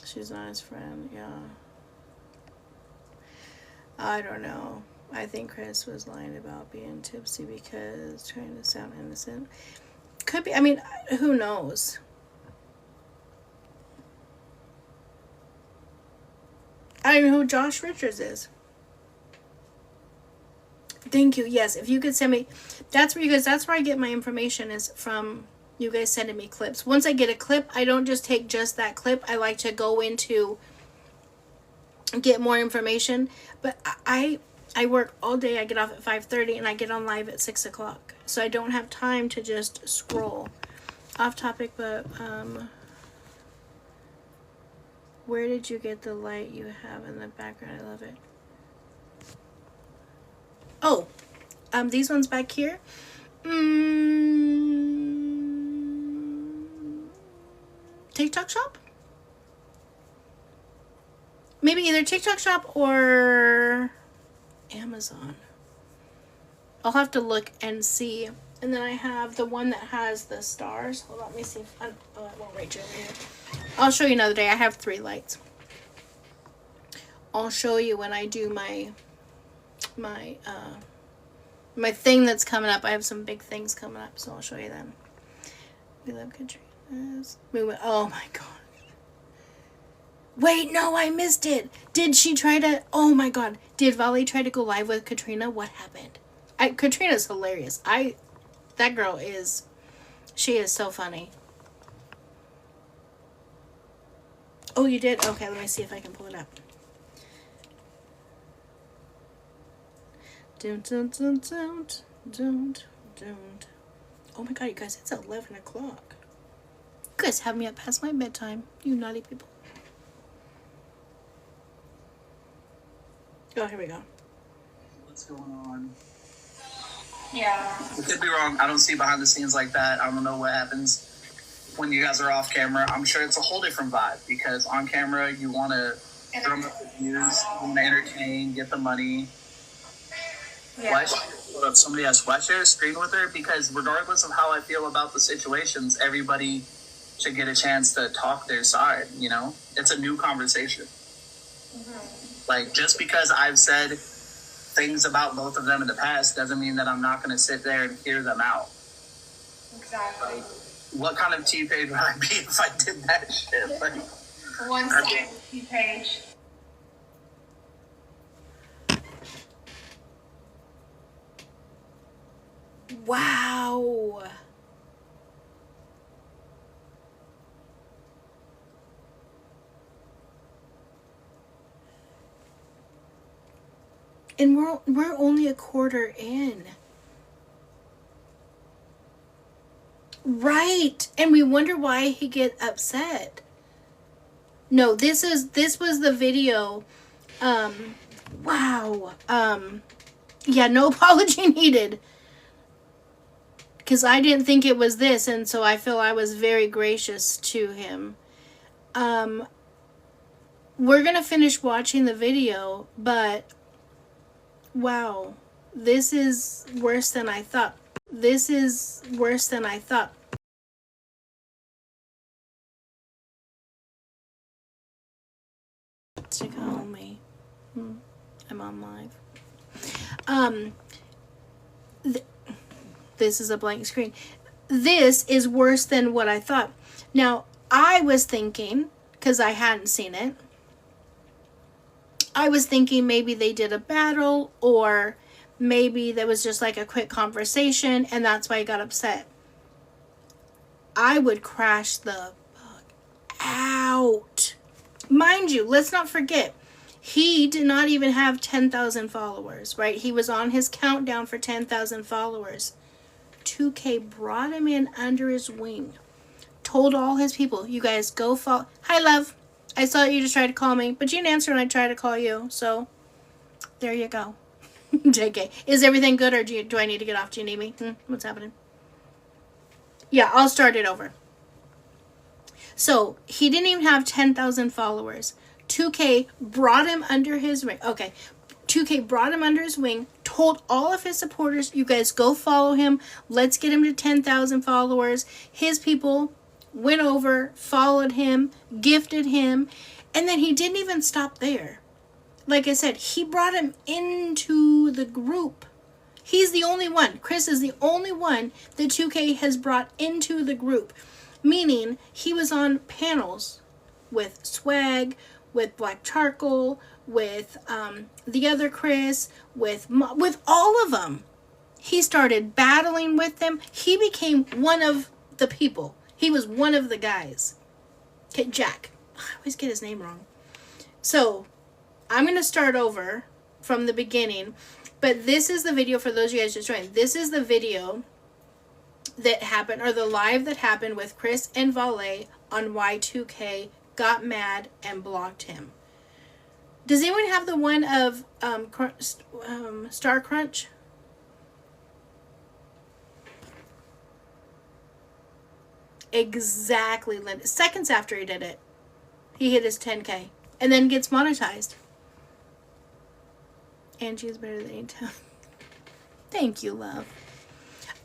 She's not his friend, yeah. I don't know. I think Chris was lying about being tipsy because trying to sound innocent. Could be. I mean, who knows? I don't know who Josh Richards is. Thank you. Yes, if you could send me. That's where I get my information, is from you guys sending me clips. Once I get a clip, I don't just take just that clip. I like to go into get more information. But I work all day. I get off at 5:30 and I get on live at 6 o'clock. So I don't have time to just scroll. Off topic, but where did you get the light you have in the background? I love it. Oh, these ones back here. TikTok shop? Maybe either TikTok shop or Amazon. I'll have to look and see. And then I have the one that has the stars. Hold on, let me see if I won't reach over here. I'll show you another day. I have 3 lights. I'll show you when I do my thing that's coming up. I have some big things coming up, so I'll show you them. We love Katrina's movement. Oh my god. Wait, no, I missed it. Did she try to... Oh my god. Did Vali try to go live with Katrina? What happened? Katrina's hilarious. That girl is... She is so funny. Oh, you did? Okay, let me see if I can pull it up. Don't. Oh my god, you guys, it's 11 o'clock. You guys have me up past my bedtime, you naughty people. Oh, here we go. What's going on? Yeah. I could be wrong. I don't see behind the scenes like that. I don't know what happens when you guys are off camera. I'm sure it's a whole different vibe because on camera you want to drum up the views, you want to entertain, get the money. Yeah. Why somebody else? Why share a screen with her? Because regardless of how I feel about the situations, everybody should get a chance to talk their side. You know, it's a new conversation. Mm-hmm. Like just because I've said things about both of them in the past doesn't mean that I'm not going to sit there and hear them out. Exactly. Like, what kind of T-page would I be if I did that shit? Like, one second T-page. Wow. And we're only a quarter in. Right. And we wonder why he get upset. No, this was the video. Wow. Yeah, no apology needed. Because I didn't think it was this, and so I feel I was very gracious to him. We're gonna finish watching the video, but wow, this is worse than I thought. This is worse than I thought. To call me. I'm on live. This is a blank screen. This is worse than what I thought. Now, I was thinking, because I hadn't seen it, I was thinking maybe they did a battle, or maybe there was just like a quick conversation, and that's why I got upset. I would crash the fuck out. Mind you, let's not forget, he did not even have 10,000 followers, right? He was on his countdown for 10,000 followers. 2K brought him in under his wing. Told all his people, you guys go follow. Hi, love. I saw you just tried to call me, but you didn't answer when I tried to call you. So, there you go. JK. Is everything good, or do I need to get off? Do you need me? What's happening? Yeah, I'll start it over. So, he didn't even have 10,000 followers. 2K brought him under his wing. Okay. 2K brought him under his wing, told all of his supporters, you guys go follow him. Let's get him to 10,000 followers. His people went over, followed him, gifted him, and then he didn't even stop there. Like I said, he brought him into the group. He's the only one. Chris is the only one that 2K has brought into the group. Meaning, he was on panels with Swag, with Black Charcoal, with the other Chris, with all of them. He started battling with them. He became one of the people. He was one of the guys. Okay, Jack. I always get his name wrong. So, I'm going to start over from the beginning. But this is the video for those of you guys just joined. This is the video that happened, or the live that happened with Chris and Valet on why 2K got mad and blocked him. Does anyone have the one of Star Crunch? Exactly. Seconds after he did it, he hit his 10K and then gets monetized. Angie is better than Intel. Thank you, love.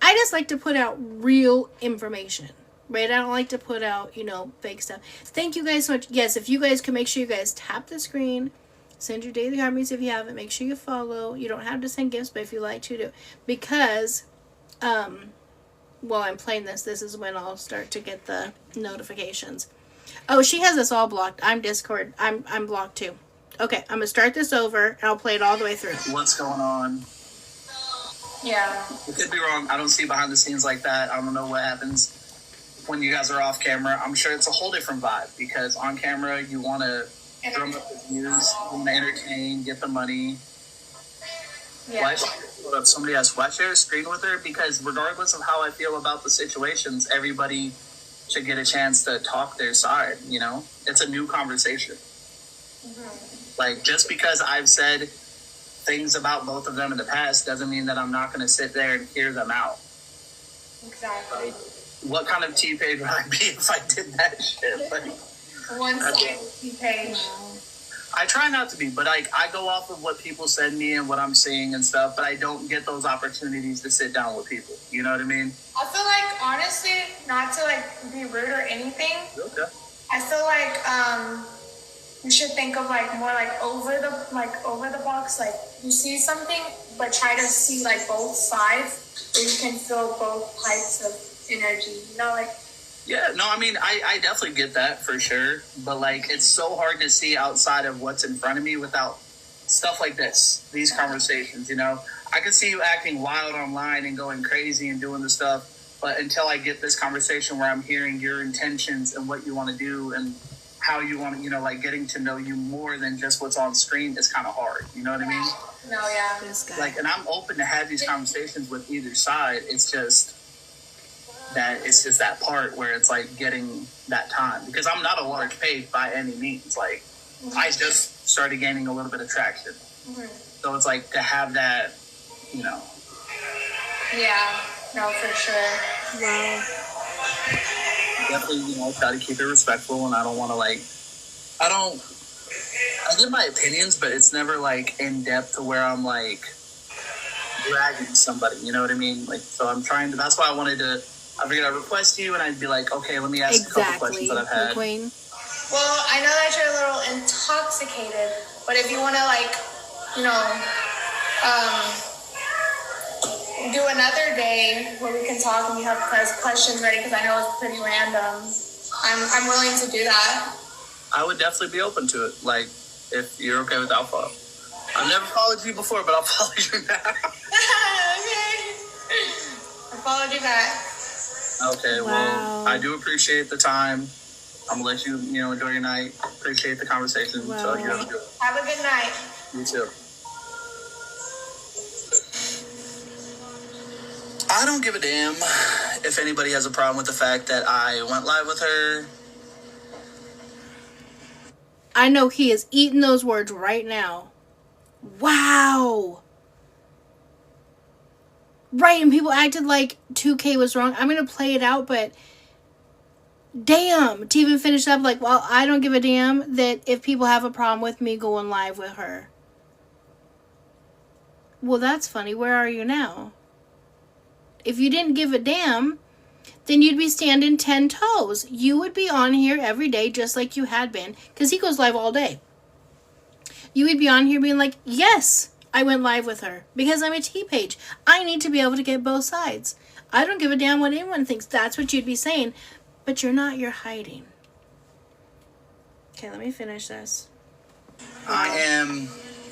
I just like to put out real information, right? I don't like to put out, fake stuff. Thank you guys so much. Yes, if you guys can make sure you guys tap the screen, send your daily armies if you haven't. Make sure you follow. You don't have to send gifts, but if you like to, do. Because, while I'm playing this is when I'll start to get the notifications. Oh, she has us all blocked. I'm Discord. I'm blocked too. Okay, I'm going to start this over, and I'll play it all the way through. What's going on? Yeah. I could be wrong. I don't see behind the scenes like that. I don't know what happens when you guys are off camera. I'm sure it's a whole different vibe because on camera you want to drum up the views, you want to entertain, get the money. Why if somebody asks, why share a screen with her? Because regardless of how I feel about the situations, everybody should get a chance to talk their side, you know? It's a new conversation. Like, just because I've said things about both of them in the past doesn't mean that I'm not going to sit there and hear them out. Exactly. Like, what kind of T-page would I be if I did that shit? Like, One-sided T-page. I try not to be, but like I go off of what people send me and what I'm seeing and stuff, but I don't get those opportunities to sit down with people. You know what I mean? I feel like, honestly, not to like be rude or anything, Okay. I feel like you should think of like more like over the box. Like you see something, but try to see like both sides, so you can feel both types of energy. You know, like. Yeah, no, I mean, I definitely get that for sure, but like it's so hard to see outside of what's in front of me without stuff like this, these conversations, you know? I can see you acting wild online and going crazy and doing the stuff, but until I get this conversation where I'm hearing your intentions and what you want to do and how you want to, you know, like getting to know you more than just what's on screen is kind of hard, you know what I mean? No, yeah. This guy. Like, and I'm open to have these conversations with either side, it's just that part where it's like getting that time, because I'm not a large page by any means. Like I just started gaining a little bit of traction, so it's like to have that, you know. Yeah, no, for sure. Wow. Definitely, you know, try to keep it respectful, and I don't want to like, I give my opinions, but it's never like in depth to where I'm like dragging somebody, you know what I mean? Like, so I'm trying to, that's why I figured I'd request you, and I'd be like, okay, let me ask a couple questions that I've had. Queen. Well, I know that you're a little intoxicated, but if you want to, like, you know, do another day where we can talk and you have questions ready, because I know it's pretty random, I'm willing to do that. I would definitely be open to it. Like, if you're okay with that, I'll follow. I've never followed you before, but I'll follow you now. Okay. I followed you back. Okay, Wow. well, I do appreciate the time. I'm gonna let you, you know, enjoy your night. Appreciate the conversation. Wow. So you have a good one. Have a good night. You too. I don't give a damn if anybody has a problem with the fact that I went live with her. I know he is eating those words right now. Wow. Right, and people acted like 2K was wrong. I'm going to play it out, but damn, to even finish up, like, well, I don't give a damn that if people have a problem with me going live with her. Well, that's funny. Where are you now? If you didn't give a damn, then you'd be standing 10 toes. You would be on here every day just like you had been, because he goes live all day. You would be on here being like, yes, I went live with her because I'm a T-page. I need to be able to get both sides. I don't give a damn what anyone thinks. That's what you'd be saying. But you're not. You're hiding. Okay, let me finish this. I am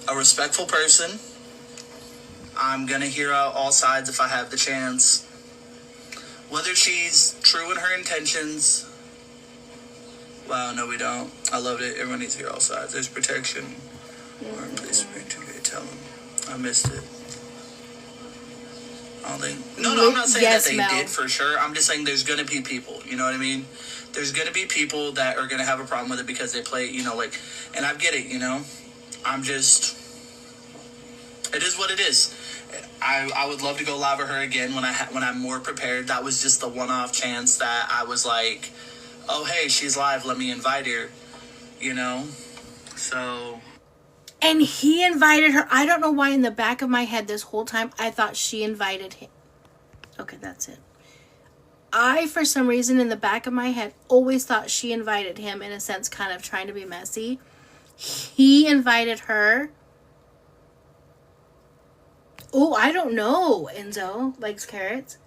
a respectful person. I'm going to hear out all sides if I have the chance. Whether she's true in her intentions. Wow, no, we don't. I loved it. Everyone needs to hear all sides. There's protection. Or please tell them. I missed it. I don't think. No, I'm not saying Yes, that they Mel. did for sure. I'm just saying there's going to be people. You know what I mean? There's going to be people that are going to have a problem with it because they play, you know, like, and I get it, you know? I'm just, it is what it is. I would love to go live with her again when I'm more prepared. That was just the one-off chance that I was like, oh, hey, she's live. Let me invite her, you know? So. And he invited her. I don't know why in the back of my head this whole time I thought she invited him. Okay, that's it. I, for some reason, in the back of my head, always thought she invited him, in a sense, kind of trying to be messy. He invited her. Oh, I don't know. Enzo likes carrots.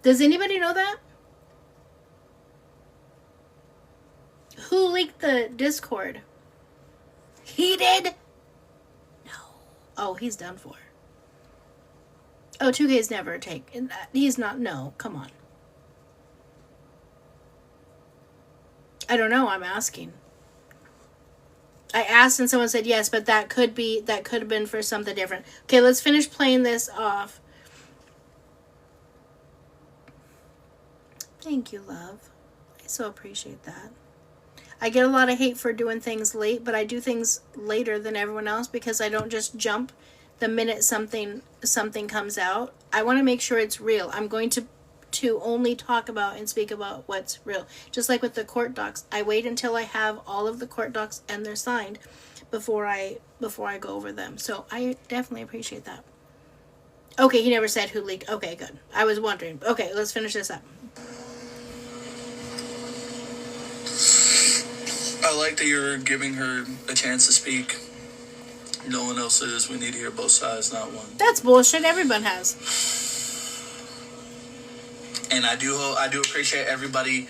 Does anybody know that? Who leaked the Discord? He did? No. Oh, he's done for. Oh, 2K's never taken. He's not. No, come on. I don't know. I'm asking. I asked and someone said yes, but that could have been for something different. Okay, let's finish playing this off. Thank you, love. I so appreciate that. I get a lot of hate for doing things late, but I do things later than everyone else because I don't just jump the minute something comes out. I want to make sure it's real. I'm going to only talk about and speak about what's real. Just like with the court docs, I wait until I have all of the court docs and they're signed before I go over them. So I definitely appreciate that. Okay, he never said who leaked. Okay, good. I was wondering. Okay, let's finish this up. I like that you're giving her a chance to speak. No one else is. We need to hear both sides, not one. That's bullshit. Everyone has. And I do appreciate everybody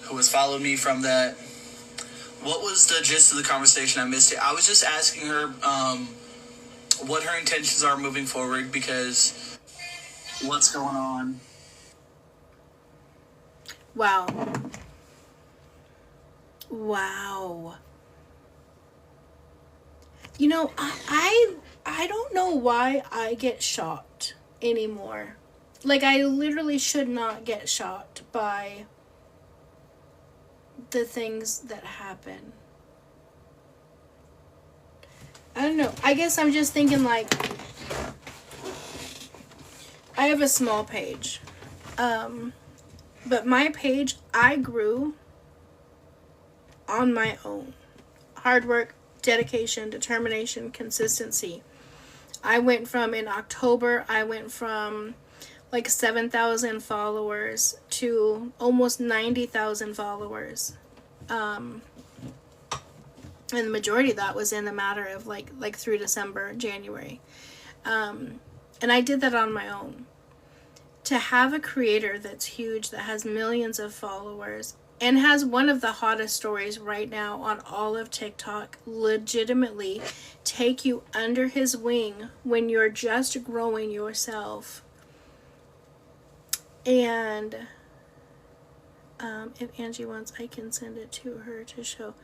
who has followed me from that. What was the gist of the conversation? I missed it. I was just asking her what her intentions are moving forward, because what's going on. Wow. You know, I don't know why I get shocked anymore. Like, I literally should not get shocked by the things that happen. I don't know. I guess I'm just thinking, like, I have a small page. But my page, I grew on my own. Hard work, dedication, determination, consistency. In October, I went from like 7,000 followers to almost 90,000 followers. And the majority of that was in a matter of like through December, January. And I did that on my own. To have a creator that's huge, that has millions of followers, and has one of the hottest stories right now on all of TikTok, legitimately take you under his wing when you're just growing yourself. And if Angie wants, I can send it to her to show.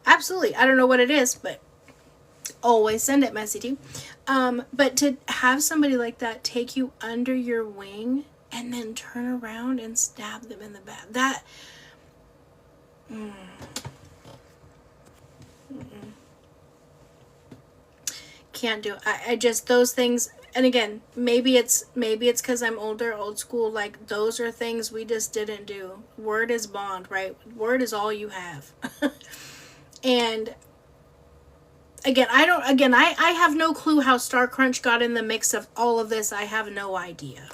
Absolutely. I don't know what it is, but always send it, Messy T. But to have somebody like that take you under your wing and then turn around and stab them in the back, that can't do it. I just, those things, and again, maybe it's because I'm older, old school, like those are things we just didn't do. Word is bond, right? Word is all you have. And again, I have no clue how Star Crunch got in the mix of all of this. I have no idea.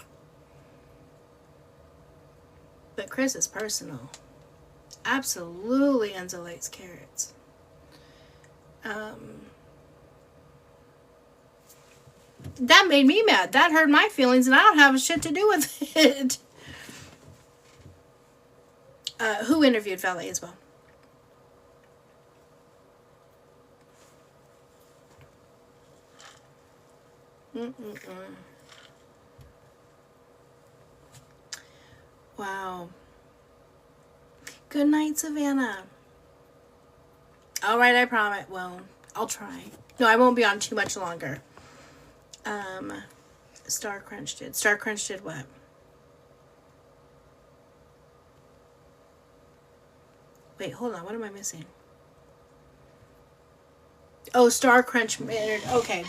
But Chris is personal. Absolutely insulates carrots. That made me mad. That hurt my feelings, and I don't have shit to do with it. Who interviewed Valet as well? Wow. Good night, Savannah. All right, I promise. Well, I'll try. No, I won't be on too much longer. Star Crunch did what? Wait, hold on. What am I missing? Oh, Star Crunch. Okay.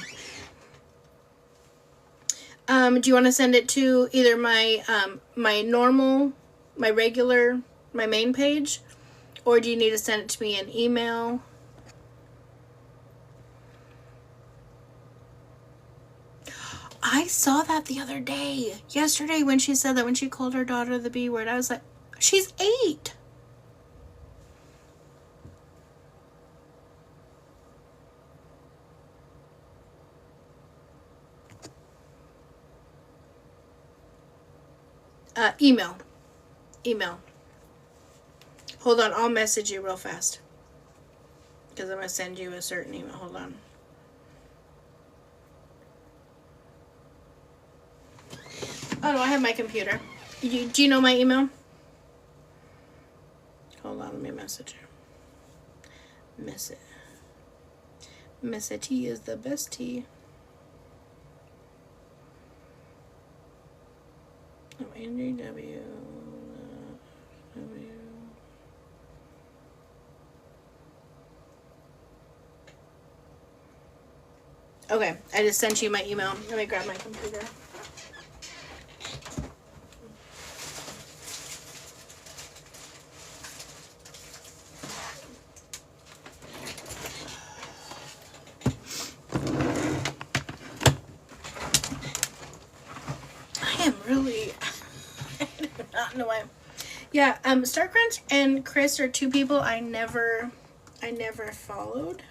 Do you want to send it to either my my main page, or do you need to send it to me in email? I saw that the other day, yesterday, when she said that, when she called her daughter the B word. I was like, she's 8. Email. Hold on, I'll message you real fast, because I'm going to send you a certain email. Hold on. Oh, no, I have my computer. Do you know my email? Hold on, let me message you. Miss it. Miss T is the best tea. NGW. Okay, I just sent you my email. Let me grab my computer. I am really I do not know why. Yeah, Starcrunch and Chris are two people I never followed.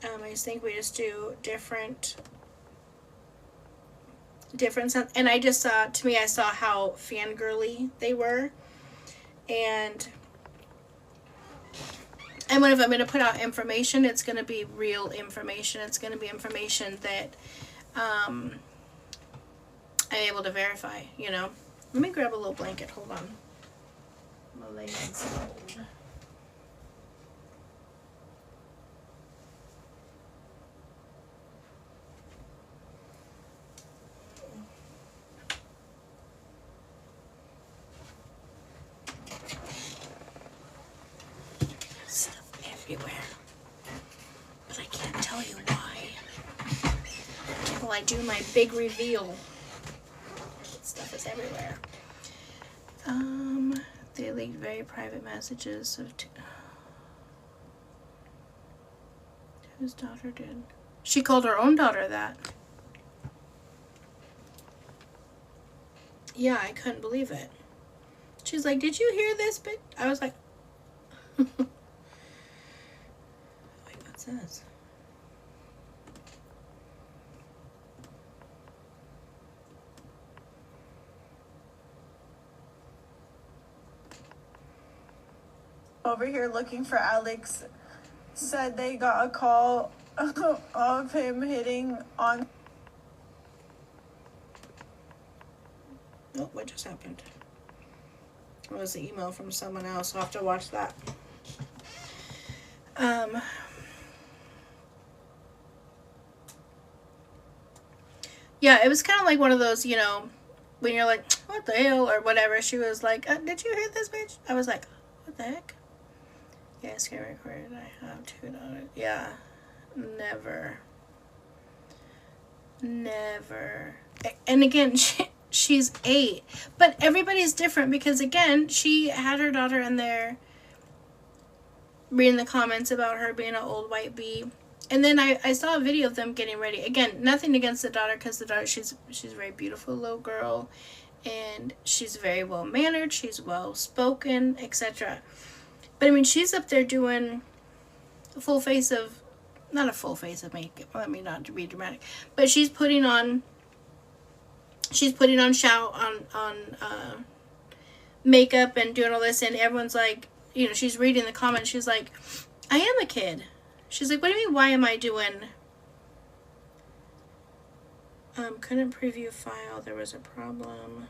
I just think we just do different, and I just saw, to me, I saw how fangirly they were, and when if I'm going to put out information, it's going to be real information. It's going to be information that I'm able to verify, you know. Let me grab a little blanket. Hold on. I'm going to lay inside. Stuff everywhere. But I can't tell you why. Until I do my big reveal. Stuff is everywhere. They leaked very private messages of whose daughter did. She called her own daughter that. Yeah, I couldn't believe it. She's like, "Did you hear this bit?" I was like, wait, what's this? Over here looking for Alex, said they got a call of him hitting on. Oh, what just happened? It was the email from someone else. I'll have to watch that. Yeah, it was kind of like one of those, you know, when you're like, what the hell, or whatever. She was like, did you hear this, bitch? I was like, what the heck? Yeah, screen recorded. I have two daughters. Yeah, never. And again, she's 8, but everybody's different because, again, she had her daughter in there reading the comments about her being an old white bee. And then I saw a video of them getting ready. Again, nothing against the daughter, because the daughter, she's a very beautiful little girl, and she's very well mannered, she's well spoken, etc. But I mean, she's up there doing a full face of, not a full face of makeup, let me not be dramatic, but she's putting on makeup and doing all this, and everyone's like, you know, she's reading the comments, she's like, I am a kid. She's like, what do you mean, why am I doing? Couldn't preview file, there was a problem.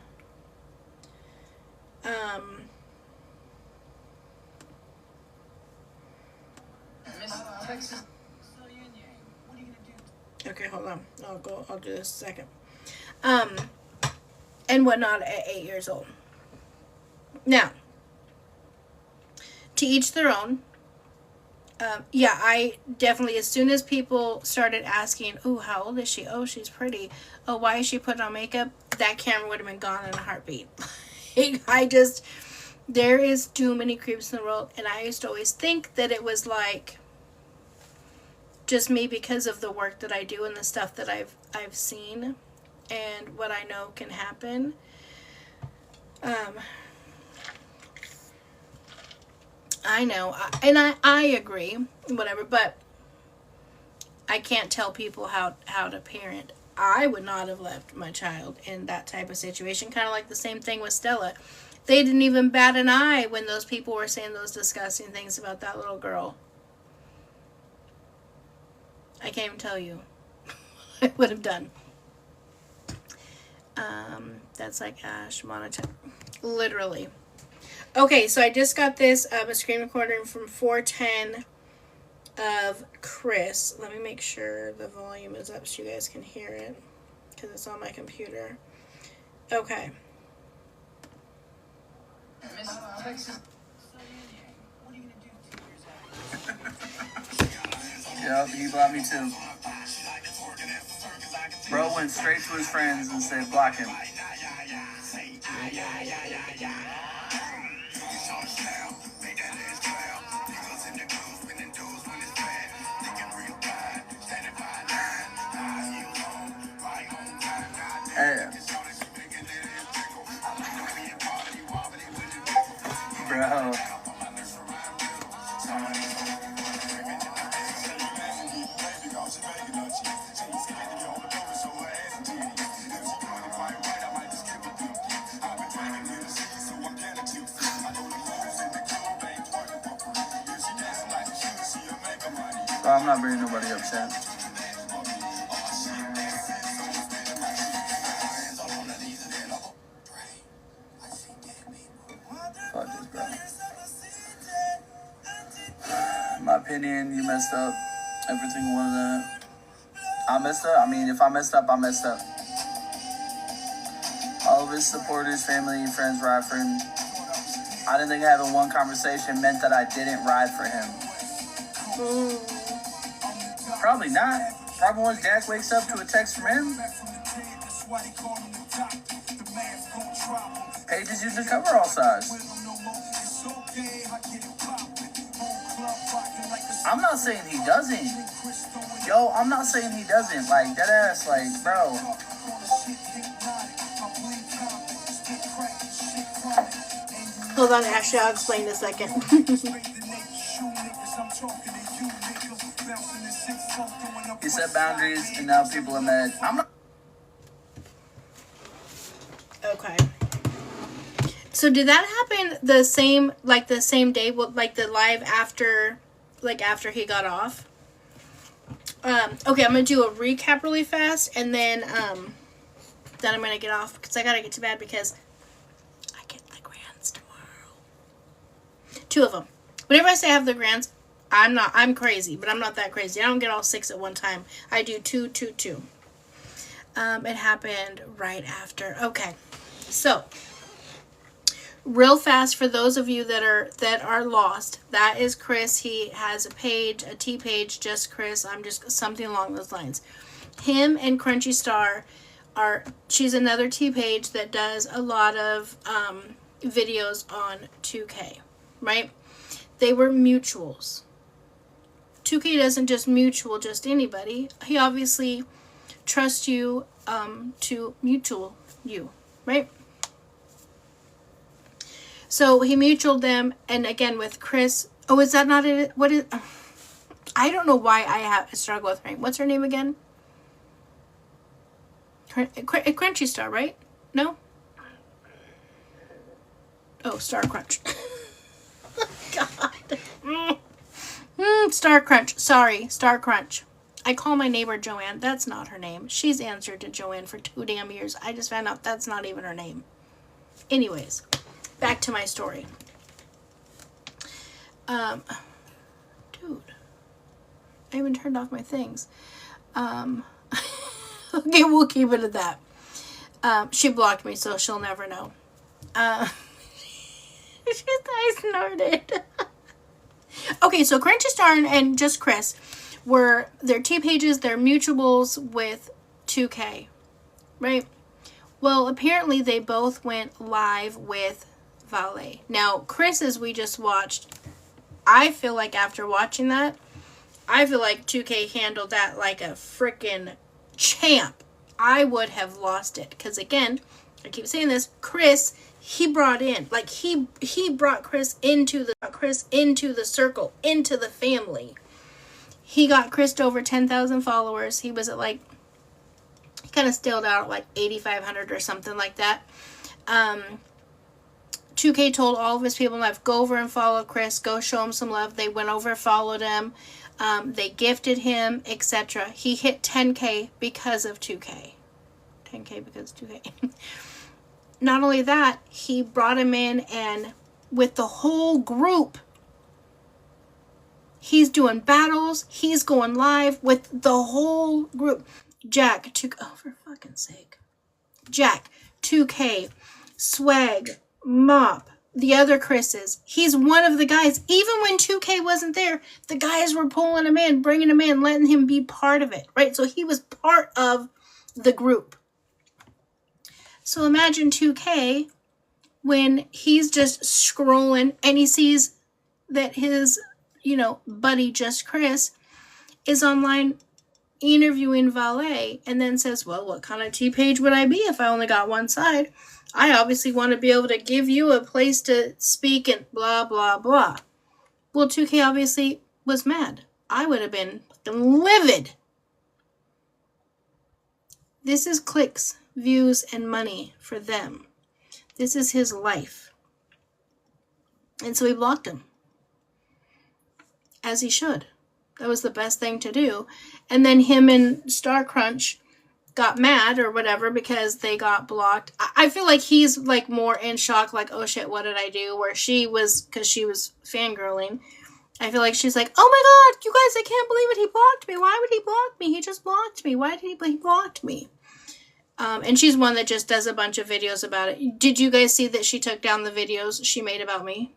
Okay, hold on. I'll do this a second. And whatnot at 8 years old. Now, to each their own. Yeah, I definitely, as soon as people started asking, oh, how old is she? Oh, she's pretty. Oh, why is she putting on makeup? That camera would have been gone in a heartbeat. There is too many creeps in the world, and I used to always think that it was like just me because of the work that I do and the stuff that I've seen and what I know can happen. I know, and I agree, whatever, but I can't tell people how to parent. I would not have left my child in that type of situation. Kind of like the same thing with Stella. They didn't even bat an eye when those people were saying those disgusting things about that little girl. I can't even tell you what I would have done. That's like Ash Monotone. Literally. Okay, so I just got this a screen recording from 410 of Chris. Let me make sure the volume is up so you guys can hear it, because it's on my computer. Okay. Yep, he blocked me too. Bro went straight to his friends and said, block him. Hey. Bro. I'm not bringing nobody upset. Fuck this, bro. In my opinion, you messed up. Every single one of that. I messed up. I mean, if I messed up, I messed up. All of his supporters, family, friends ride for him. I didn't think having one conversation meant that I didn't ride for him. Probably not. Probably once Jack wakes up to a text from him. Pages usually cover all sides. I'm not saying he doesn't. Yo, I'm not saying he doesn't. Like, that ass, like, bro. Hold on, Ashley, I'll explain in a second. He set boundaries, and now people are mad. I'm not. Okay. So did that happen the same day, like the live after, like after he got off? Okay, I'm gonna do a recap really fast, and then I'm gonna get off because I gotta get to bed because I get the grands tomorrow. 2 of them. Whenever I say I have the grands, I'm crazy, but I'm not that crazy. I don't get all 6 at one time. I do 2, 2, 2. It happened right after. Okay, so real fast for those of you that are lost, that is Chris. He has a page, a T page, just Chris. I'm just something along those lines. Him and Crunchy Star she's another T page that does a lot of videos on 2K, right? They were mutuals. 2K doesn't just mutual just anybody. He obviously trusts you to mutual you, right? So he mutualed them, and again with Chris. Oh, is that not it? What is? I don't know why I have a struggle with her name. What's her name again? Crunchy Star, right? No. Oh, Star Crunch. God. Star Crunch. Sorry, Star Crunch. I call my neighbor Joanne. That's not her name. She's answered to Joanne for 2 damn years. I just found out that's not even her name. Anyways, back to my story. Dude, I even turned off my things. Okay, we'll keep it at that. She blocked me, so she'll never know. I snorted. Okay, so Crunchy Star and just Chris were their T pages, their mutuals with 2K, right? Well, apparently they both went live with Valet. Now, Chris, as we just watched, I feel like after watching that, I feel like 2K handled that like a freaking champ. I would have lost it. Because again, I keep saying this, Chris, he brought in, like he brought Chris into the circle, into the family. He got Chris to over 10,000 followers. He was at like, he kind of stalled out at like 8,500 or something like that. 2K told all of his people in life, go over and follow Chris, go show him some love. They went over, followed him. They gifted him, etc. He hit 10K because of 2K. 10K because of 2K. Not only that, he brought him in, and with the whole group, He's doing battles. He's going live with the whole group. Jack, oh, for fucking sake. Jack, 2K, Swag, Mop, the other Chris's. He's one of the guys. Even when 2K wasn't there, the guys were pulling him in, bringing him in, letting him be part of it, right? So he was part of the group. So imagine 2K when he's just scrolling and he sees that his, buddy Just Chris is online interviewing Valet, and then says, well, what kind of T-page would I be if I only got one side? I obviously want to be able to give you a place to speak and blah, blah, blah. Well, 2K obviously was mad. I would have been livid. This is clicks, views, and money for them. This is his life. And so he blocked him. As he should. That was the best thing to do. And then him and Star Crunch got mad or whatever because they got blocked. I feel like he's like more in shock, like, oh shit, what did I do? Where she was, because she was fangirling. I feel like she's like, oh my god, you guys, I can't believe it. He blocked me. Why would he block me? He just blocked me. Why did he blocked me? And she's one that just does a bunch of videos about it. Did you guys see that she took down the videos she made about me?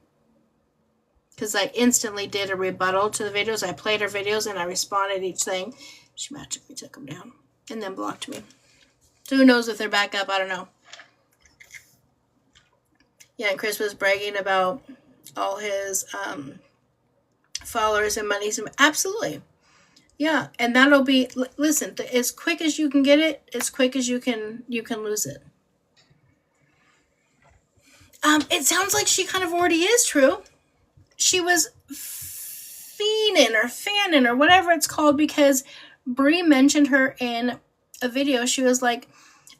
Because I instantly did a rebuttal to the videos. I played her videos and I responded each thing. She magically took them down and then blocked me. So who knows if they're back up? I don't know. Yeah, and Chris was bragging about all his followers and money. Absolutely. Yeah, and that'll be, listen, as quick as you can get it, as quick as you can lose it. It sounds like she kind of already is true. She was fanning or whatever it's called, because Brie mentioned her in a video. She was like,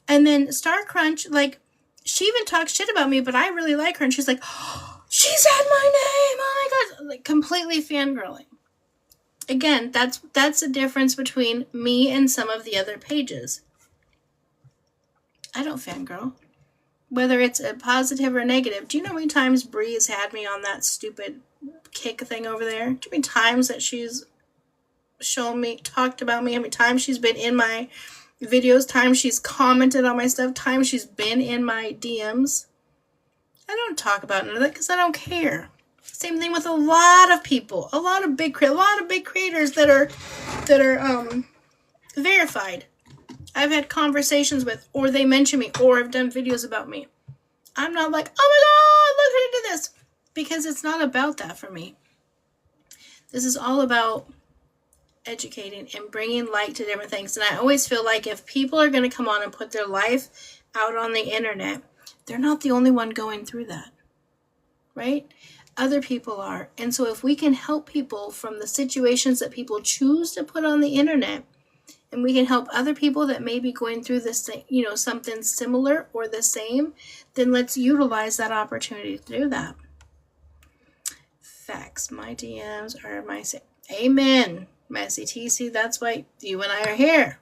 and then Star Crunch, like, she even talks shit about me, but I really like her. And she's like, oh, she said my name. Oh my God. Like, completely fangirling. Again, that's the difference between me and some of the other pages. I don't fangirl. Whether it's a positive or negative. Do you know how many times Brie has had me on that stupid kick thing over there? Do you know how many times that she's shown me, talked about me? How many times she's been in my videos? Times she's commented on my stuff? Times she's been in my DMs? I don't talk about none of that because I don't care. Same thing with a lot of people. A lot of big creators that are verified. I've had conversations with, or they mention me, or have done videos about me. I'm not like, oh my God, look who did this. Because it's not about that for me. This is all about educating and bringing light to different things. And I always feel like if people are going to come on and put their life out on the internet, they're not the only one going through that. Right? Other people are. And so if we can help people from the situations that people choose to put on the internet, and we can help other people that may be going through this, something similar or the same, then let's utilize that opportunity to do that. Facts. My DMs are my same. Amen. Messy TC, that's why you and I are here.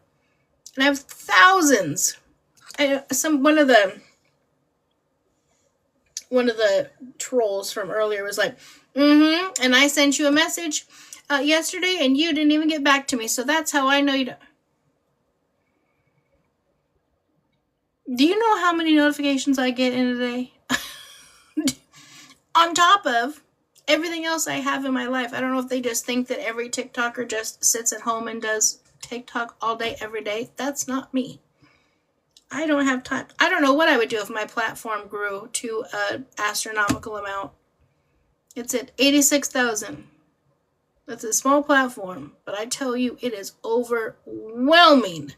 And I have thousands. One of the trolls from earlier was like, and I sent you a message yesterday and you didn't even get back to me. So that's how I know you don't. Do you know how many notifications I get in a day? On top of everything else I have in my life. I don't know if they just think that every TikToker just sits at home and does TikTok all day, every day. That's not me. I don't have time. I don't know what I would do if my platform grew to an astronomical amount. It's at 86,000. That's a small platform, but I tell you, it is overwhelming.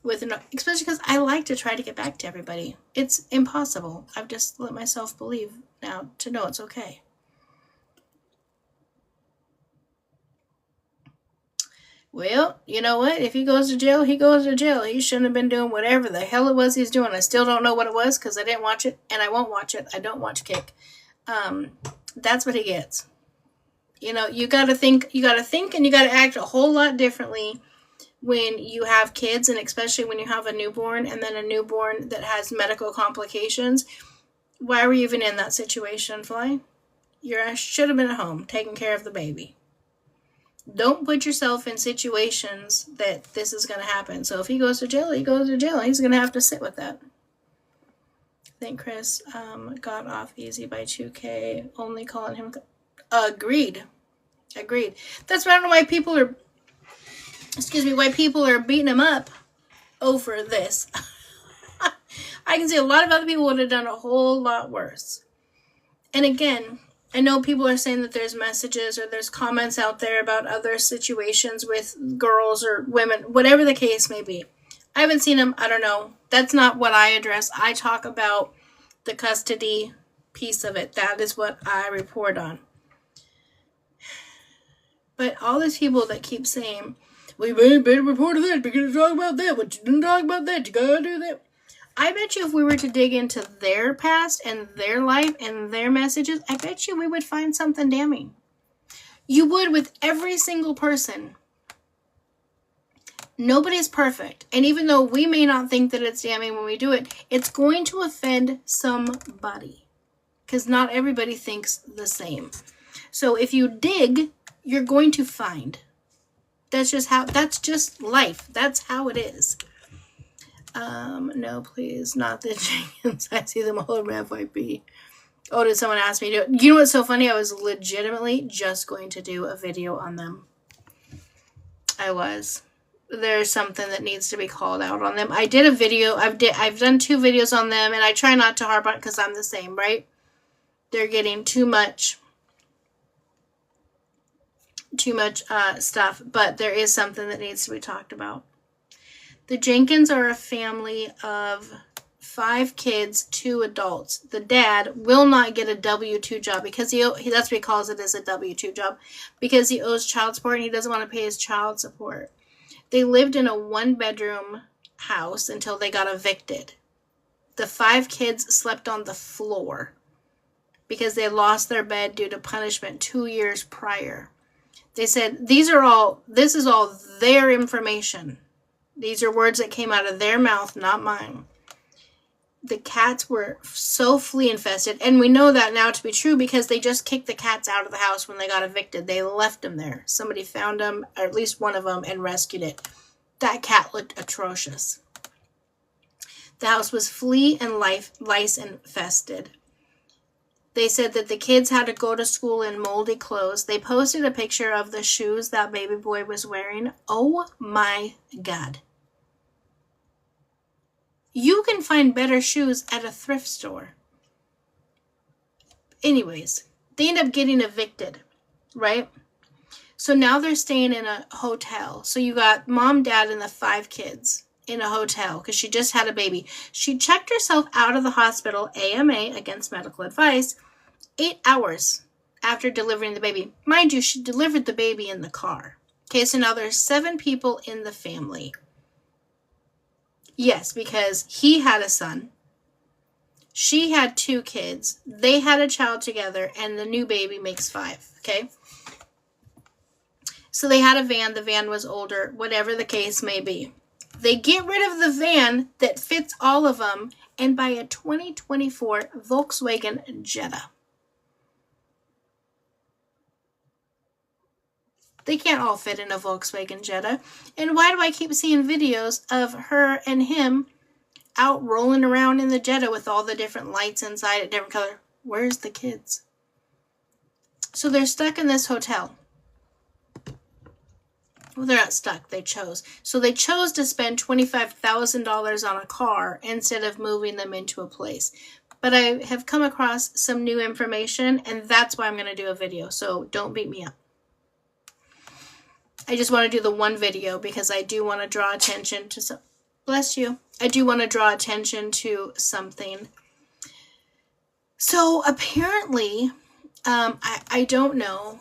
Especially because I like to try to get back to everybody. It's impossible. I've just let myself believe now to know it's okay. Well, you know what? If he goes to jail, he goes to jail. He shouldn't have been doing whatever the hell it was he's doing. I still don't know what it was because I didn't watch it, and I won't watch it. I don't watch Kick. That's what he gets. You got to think, and you got to act a whole lot differently when you have kids, and especially when you have a newborn, and then a newborn that has medical complications. Why were you even in that situation, Fly? Your ass should have been at home taking care of the baby. Don't put yourself in situations that this is going to happen. So if he goes to jail, he goes to jail. He's going to have to sit with that. I think Chris got off easy by 2K, only calling him. Agreed. That's why I don't know why people are, beating him up over this. I can see a lot of other people would have done a whole lot worse. And again, I know people are saying that there's messages or there's comments out there about other situations with girls or women, whatever the case may be. I haven't seen them. I don't know. That's not what I address. I talk about the custody piece of it. That is what I report on. But all these people that keep saying, we better report on that, we're going to talk about that, but you didn't talk about that, you got to do that. I bet you if we were to dig into their past and their life and their messages, I bet you we would find something damning. You would with every single person. Nobody's perfect. And even though we may not think that it's damning when we do it, it's going to offend somebody. Because not everybody thinks the same. So if you dig, you're going to find. That's just life. That's how it is. No, please, not the Jenkins. I see them all over FYP. Oh, did someone ask me to do it? You know what's so funny? I was legitimately just going to do a video on them. I was. There's something that needs to be called out on them. I did a video. I've done 2 videos on them, and I try not to harp on it because I'm the same, right? They're getting too much stuff, but there is something that needs to be talked about. The Jenkins are a family of 5 kids, 2 adults. The dad will not get a W-2 job because that's what he calls it, as a W-2 job, because he owes child support and he doesn't want to pay his child support. They lived in a 1-bedroom house until they got evicted. The 5 kids slept on the floor because they lost their bed due to punishment 2 years prior. They said, this is all their information. These are words that came out of their mouth, not mine. The cats were so flea infested, and we know that now to be true because they just kicked the cats out of the house when they got evicted. They left them there. Somebody found them, or at least one of them, and rescued it. That cat looked atrocious. The house was flea and lice infested. They said that the kids had to go to school in moldy clothes. They posted a picture of the shoes that baby boy was wearing. Oh my God. You can find better shoes at a thrift store. Anyways, they end up getting evicted, right? So now they're staying in a hotel. So you got mom, dad, and the 5 kids in a hotel because she just had a baby. She checked herself out of the hospital, AMA, against medical advice, 8 hours after delivering the baby. Mind you, she delivered the baby in the car. Okay, so now there's 7 people in the family. Yes, because he had a son. She had 2 kids. They had a child together, and the new baby makes 5, okay? So they had a van. The van was older, whatever the case may be. They get rid of the van that fits all of them and buy a 2024 Volkswagen Jetta. They can't all fit in a Volkswagen Jetta. And why do I keep seeing videos of her and him out rolling around in the Jetta with all the different lights inside, a different color? Where's the kids? So they're stuck in this hotel. Well, they're not stuck. They chose. So they chose to spend $25,000 on a car instead of moving them into a place. But I have come across some new information, and that's why I'm going to do a video. So don't beat me up. I just want to do the one video because I do want to draw attention to some. Bless you. I do want to draw attention to something. So apparently, I don't know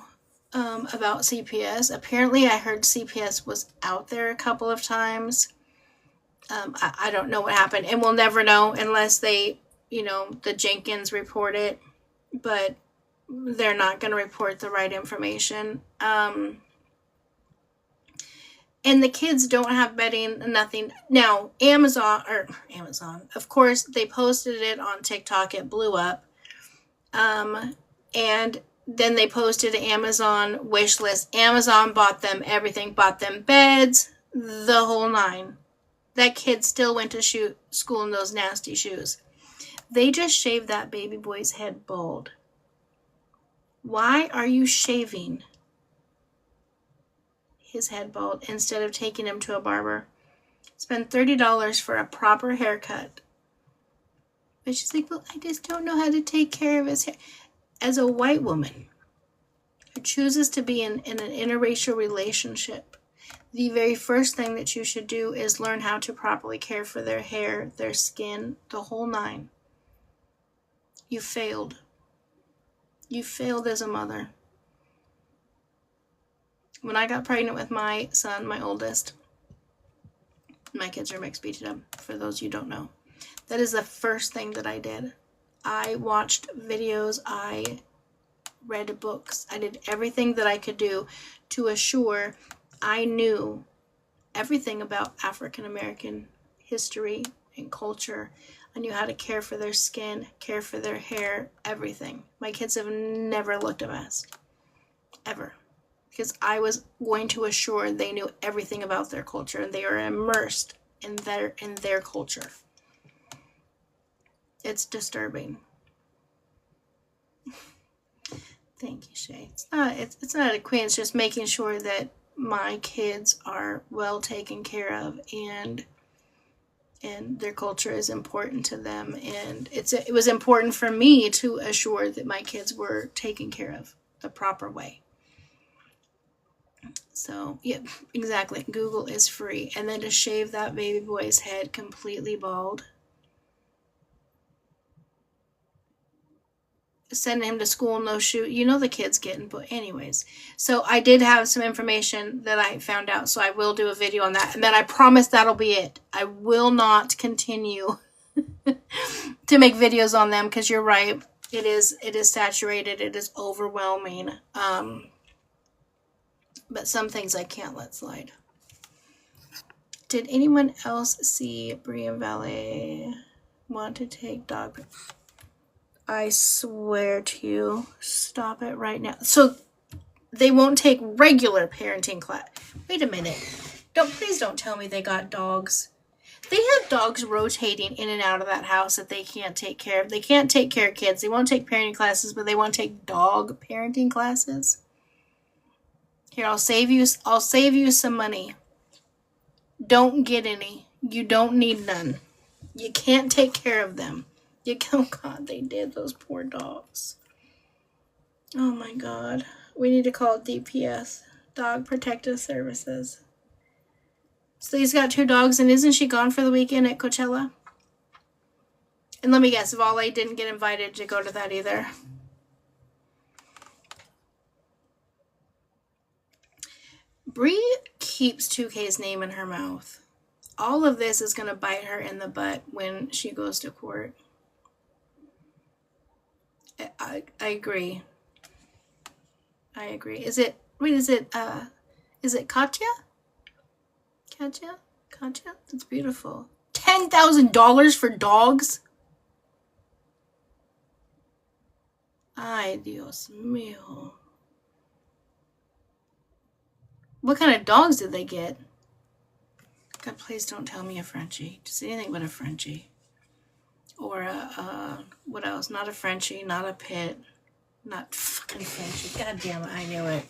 about CPS. Apparently, I heard CPS was out there a couple of times. I don't know what happened, and we'll never know unless they, the Jenkins report it. But they're not going to report the right information. And the kids don't have bedding, nothing. Now, Amazon, of course, they posted it on TikTok. It blew up. And Then they posted an Amazon wish list. Amazon bought them everything, bought them beds, the whole nine. That kid still went to school in those nasty shoes. They just shaved that baby boy's head bald. Why are you shaving his head bald instead of taking him to a barber? Spend $30 for a proper haircut. But she's like, well, I just don't know how to take care of his hair. As a white woman who chooses to be in an interracial relationship, the very first thing that you should do is learn how to properly care for their hair, their skin, the whole nine. You failed. You failed as a mother. When I got pregnant with my son, my oldest, my kids are mixed BTW, for those you don't know. That is the first thing that I did. I watched videos, I read books, I did everything that I could do to assure I knew everything about African American history and culture. I knew how to care for their skin, care for their hair, everything. My kids have never looked a mess. Ever. Because I was going to assure they knew everything about their culture and they are immersed in their culture. It's disturbing. Thank you, Shay. It's not a queen, it's just making sure that my kids are well taken care of and their culture is important to them, and it was important for me to assure that my kids were taken care of the proper way. So, yeah, exactly. Google is free. And then to shave that baby boy's head completely bald, sending him to school, no shoe. You know the kid's getting, but anyways. So I did have some information that I found out, so I will do a video on that. And then I promise that'll be it. I will not continue to make videos on them, because you're right. It is saturated. It is overwhelming. But some things I can't let slide. Did anyone else see Brie and Valet want to take dog? I swear to you, stop it right now. So they won't take regular parenting class. Wait a minute. Please don't tell me they got dogs. They have dogs rotating in and out of that house that they can't take care of. They can't take care of kids. They won't take parenting classes, but they want to take dog parenting classes. Here, I'll save you some money. Don't get any. You don't need none. You can't take care of them. Oh God, they did, those poor dogs. Oh my God. We need to call DPS, Dog Protective Services. So he's got 2 dogs, and isn't she gone for the weekend at Coachella? And let me guess, Vale didn't get invited to go to that either. Brie keeps 2K's name in her mouth. All of this is going to bite her in the butt when she goes to court. I agree. I agree. Is it Katya? Katya? That's beautiful. $10,000 for dogs? Ay, Dios mío. What kind of dogs did they get? God, please don't tell me a Frenchie. Just anything but a Frenchie. Or what else? Not a Frenchie, not a pit. Not fucking Frenchie. God damn it, I knew it.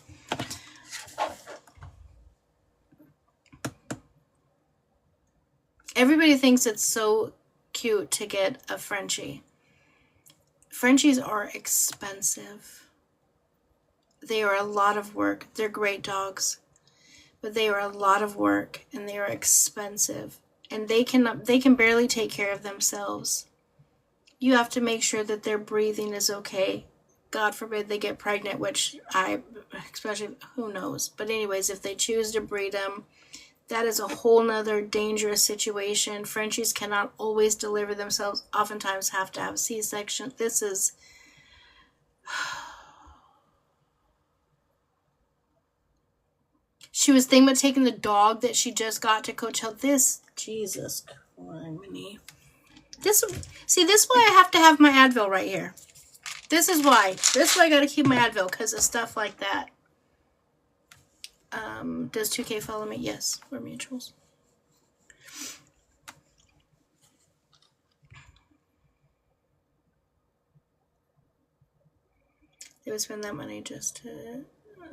Everybody thinks it's so cute to get a Frenchie. Frenchies are expensive. They are a lot of work. They're great dogs, but they are a lot of work and they are expensive. And they can barely take care of themselves. You have to make sure that their breathing is okay. God forbid they get pregnant, which especially, who knows. But anyways, if they choose to breed them, that is a whole nother dangerous situation. Frenchies cannot always deliver themselves. Oftentimes have to have C-section. This is... She was thinking about taking the dog that she just got to Coachella. Jesus Christ. This is why I have to have my Advil right here. This is why I gotta keep my Advil, because of stuff like that. Does 2K follow me? Yes, we're mutuals. They would spend that money just to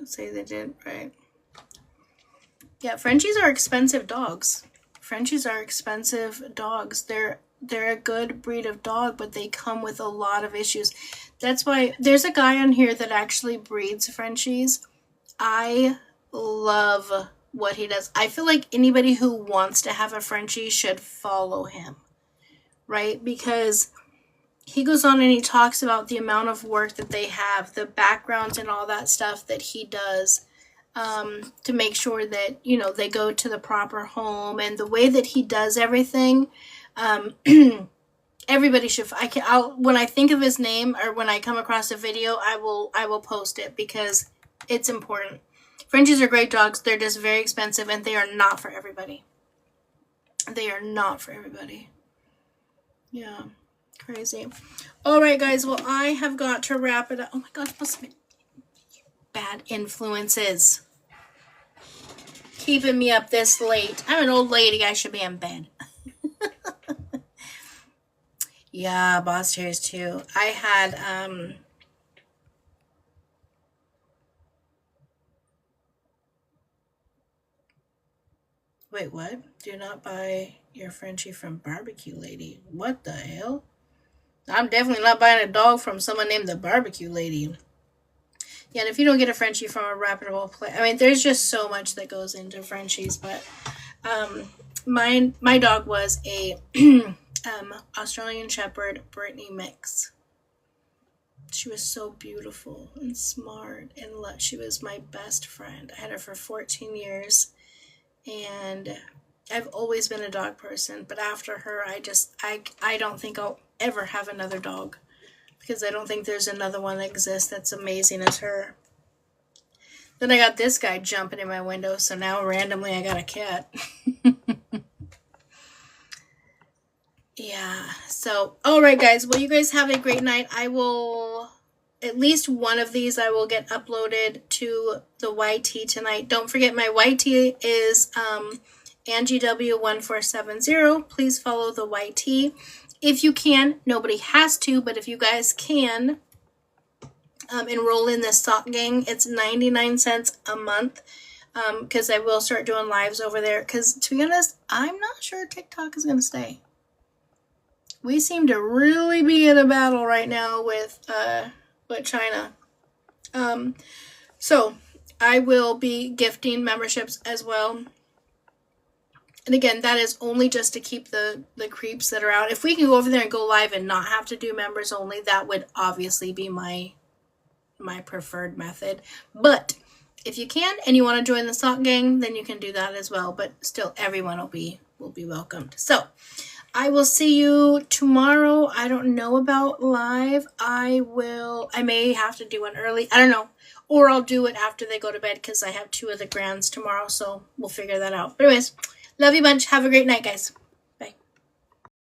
say they did, right? Yeah, Frenchies are expensive dogs. Frenchies are expensive dogs. They're a good breed of dog, but they come with a lot of issues. That's why there's a guy on here that actually breeds Frenchies. I love what he does. I feel like anybody who wants to have a Frenchie should follow him, right? Because he goes on and he talks about the amount of work that they have, the backgrounds and all that stuff that he does to make sure that, you know, they go to the proper home, and the way that he does everything. Everybody should. When I think of his name, or when I come across a video, I will post it, because it's important. Frenchies are great dogs. They're just very expensive, and they are not for everybody. They are not for everybody. Yeah, crazy. All right, guys. Well, I have got to wrap it up. Oh my gosh, must have been bad influences keeping me up this late. I'm an old lady. I should be in bed. Yeah, boss chairs too. I had wait, what? Do not buy your Frenchie from Barbecue Lady. What the hell? I'm definitely not buying a dog from someone named the Barbecue Lady. Yeah, and if you don't get a Frenchie from a reputable place, I mean, there's just so much that goes into Frenchies, but my dog was a Australian Shepherd Brittany mix. She was so beautiful and smart, and she was my best friend. I had her for 14 years, and I've always been a dog person, but after her, I don't think I'll ever have another dog, because I don't think there's another one that exists that's amazing as her. Then I got this guy jumping in my window, so now randomly I got a cat. Yeah, so, all right, guys. Well, you guys have a great night. I will, at least one of these I will get uploaded to the YT tonight. Don't forget, my YT is AngieW1470. Please follow the YT. If you can, nobody has to, but if you guys can, enroll in this sock gang. It's 99 cents a month, because I will start doing lives over there, because to be honest, I'm not sure TikTok is going to stay. We seem to really be in a battle right now with China. So I will be gifting memberships as well. And again, that is only just to keep the creeps that are out. If we can go over there and go live and not have to do members only, that would obviously be my preferred method. But if you can and you want to join the sock gang, then you can do that as well. But still, everyone will be welcomed. So I will see you tomorrow. I don't know about live. I may have to do one early. I don't know. Or I'll do it after they go to bed, because I have 2 of the grands tomorrow. So we'll figure that out. But anyways, love you bunch. Have a great night, guys.